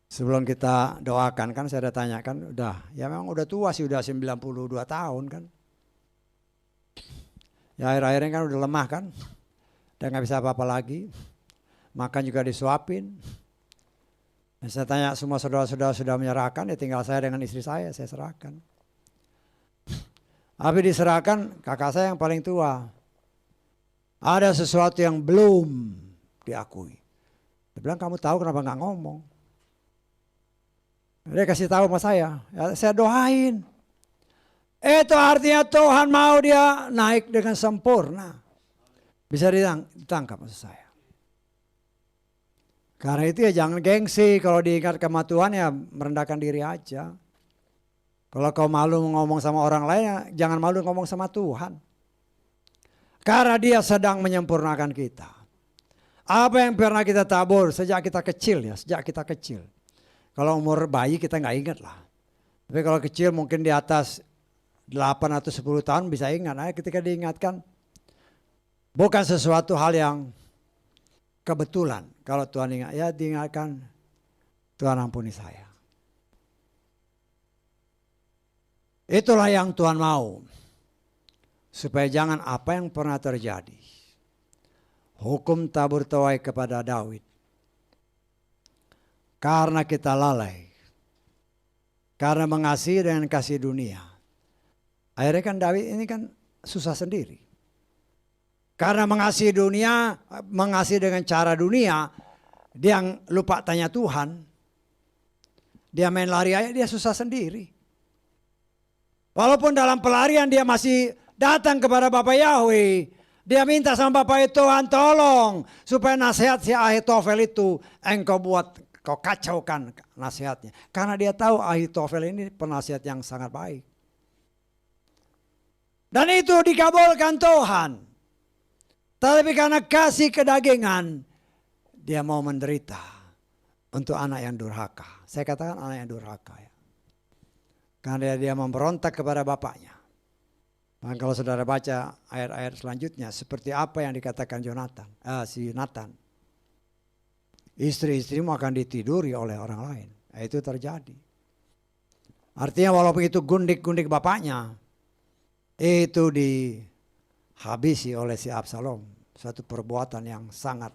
Sebelum kita doakan kan saya udah tanyakan, ya memang udah tua sih, udah 92 tahun kan. Ya akhir-akhirnya kan udah lemah kan. Udah gak bisa apa-apa lagi. Makan juga disuapin. Dan saya tanya semua saudara-saudara sudah menyerahkan, ya tinggal saya dengan istri saya serahkan. Tapi diserahkan kakak saya yang paling tua. Ada sesuatu yang belum diakui. Dia bilang, kamu tahu kenapa gak ngomong? Dia kasih tahu sama saya, ya saya doain. Itu artinya Tuhan mau dia naik dengan sempurna. Bisa ditangkap maksud saya. Karena itu ya jangan gengsi, kalau diingat sama Tuhan ya merendahkan diri aja. Kalau kau malu ngomong sama orang lain ya jangan malu ngomong sama Tuhan. Karena dia sedang menyempurnakan kita. Apa yang pernah kita tabur sejak kita kecil ya, sejak kita kecil. Kalau umur bayi kita nggak ingat lah. Tapi kalau kecil mungkin di atas 8 atau 10 tahun bisa ingat. Nah, ketika diingatkan bukan sesuatu hal yang kebetulan. Kalau Tuhan ingat, ya diingatkan, Tuhan ampuni saya. Itulah yang Tuhan mau. Supaya jangan apa yang pernah terjadi. Hukum tabur tuai kepada Daud. Karena kita lalai. Karena mengasihi dengan kasih dunia. Akhirnya kan Daud ini kan susah sendiri. Karena mengasihi dunia, mengasihi dengan cara dunia, dia lupa tanya Tuhan. Dia main lari aja, dia susah sendiri. Walaupun dalam pelarian dia masih datang kepada Bapak Yahweh. Dia minta sama Bapak Tuhan, tolong supaya nasihat si Ahitofel itu engkau buat, kau kacaukan nasihatnya. Karena dia tahu Ahitofel ini penasihat yang sangat baik. Dan itu dikabulkan Tuhan. Tapi karena kasih kedagingan, dia mau menderita untuk anak yang durhaka. Saya katakan anak yang durhaka ya. Karena dia memberontak kepada bapaknya. Dan kalau saudara baca ayat-ayat selanjutnya, seperti apa yang dikatakan si Nathan. Istri-istrimu akan ditiduri oleh orang lain. Itu terjadi. Artinya walaupun itu gundik-gundik bapaknya, itu dihabisi oleh si Absalom. Suatu perbuatan yang sangat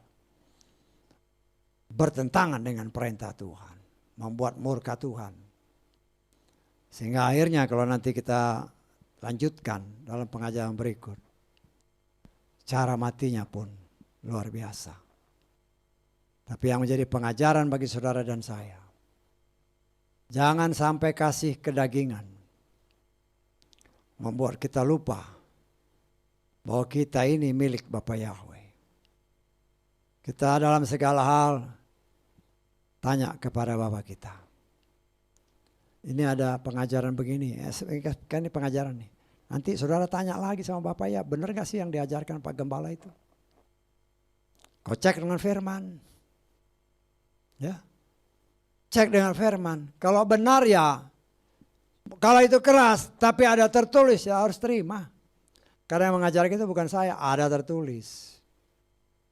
bertentangan dengan perintah Tuhan. Membuat murka Tuhan. Sehingga akhirnya kalau nanti kita lanjutkan dalam pengajaran berikut. Cara matinya pun luar biasa. Tapi yang menjadi pengajaran bagi saudara dan saya. Jangan sampai kasih kedagingan. Membuat kita lupa bahwa kita ini milik Bapa Yahweh. Kita dalam segala hal tanya kepada Bapa kita. Ini ada pengajaran begini, kan ini pengajaran nih. Nanti saudara tanya lagi sama Bapak ya, benar gak sih yang diajarkan Pak Gembala itu? Kau cek dengan firman. Ya, cek dengan firman. Kalau benar ya Kalau itu keras tapi ada tertulis ya harus terima. Karena yang mengajar itu bukan saya, ada tertulis.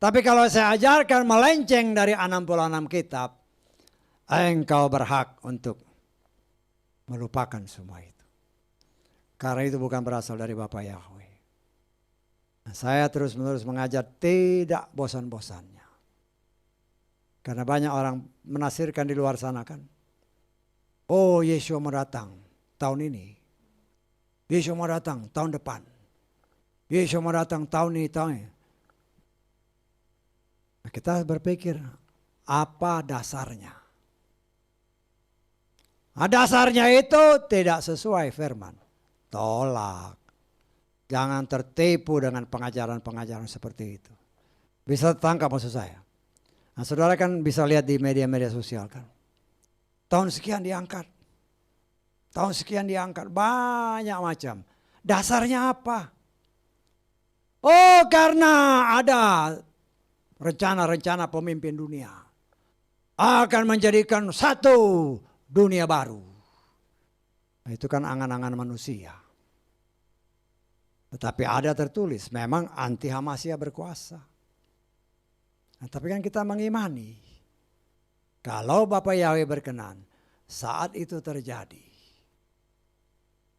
Tapi kalau saya ajarkan melenceng dari 66 kitab, engkau berhak untuk melupakan semua itu. Karena itu bukan berasal dari Bapa Yahweh. Nah, saya terus-menerus mengajar tidak bosan-bosannya. Karena banyak orang menafsirkan di luar sana kan. Oh, Yeshua mau datang tahun ini. Yeshua mau datang tahun depan. Yeshua mau datang tahun ini, tahun ini. Nah, kita berpikir, apa dasarnya? Nah, dasarnya itu tidak sesuai firman. Tolak. Jangan tertipu dengan pengajaran-pengajaran seperti itu. Bisa tangkap maksud saya. Nah, saudara kan bisa lihat di media-media sosial kan. Tahun sekian diangkat. Tahun sekian diangkat. Banyak macam. Dasarnya apa? Oh, karena ada rencana-rencana pemimpin dunia. Akan menjadikan satu dunia baru. Nah, itu kan angan-angan manusia. Tetapi ada tertulis, memang anti Hamasya berkuasa. Nah, tapi kan kita mengimani. Kalau Bapak Yahweh berkenan, saat itu terjadi.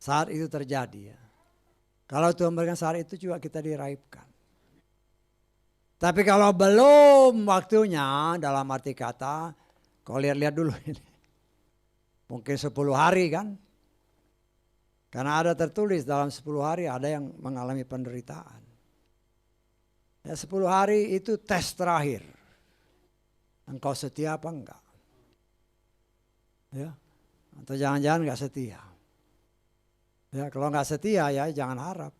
Saat itu terjadi ya. Kalau Tuhan berkenan saat itu juga kita diraibkan. Tapi kalau belum waktunya, dalam arti kata, kau lihat-lihat dulu ini. Mungkin 10 hari kan. Karena ada tertulis dalam 10 hari ada yang mengalami penderitaan. Ya 10 hari itu tes terakhir. Engkau setia apa enggak? Ya. Atau jangan-jangan enggak setia. Ya kalau enggak setia ya jangan harap.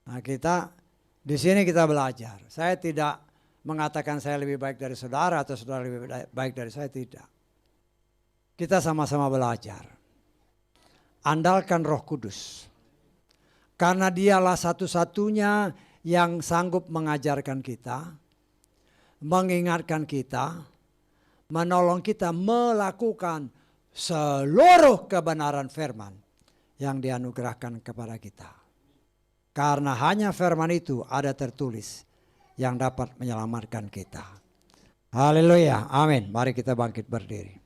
Nah kita di sini kita belajar. Saya tidak mengatakan saya lebih baik dari saudara atau saudara lebih baik dari saya, tidak. Kita sama-sama belajar. Andalkan Roh Kudus. Karena dialah satu-satunya yang sanggup mengajarkan kita, mengingatkan kita, menolong kita melakukan seluruh kebenaran firman yang dianugerahkan kepada kita. Karena hanya firman itu ada tertulis yang dapat menyelamatkan kita. Haleluya, amin. Mari kita bangkit berdiri.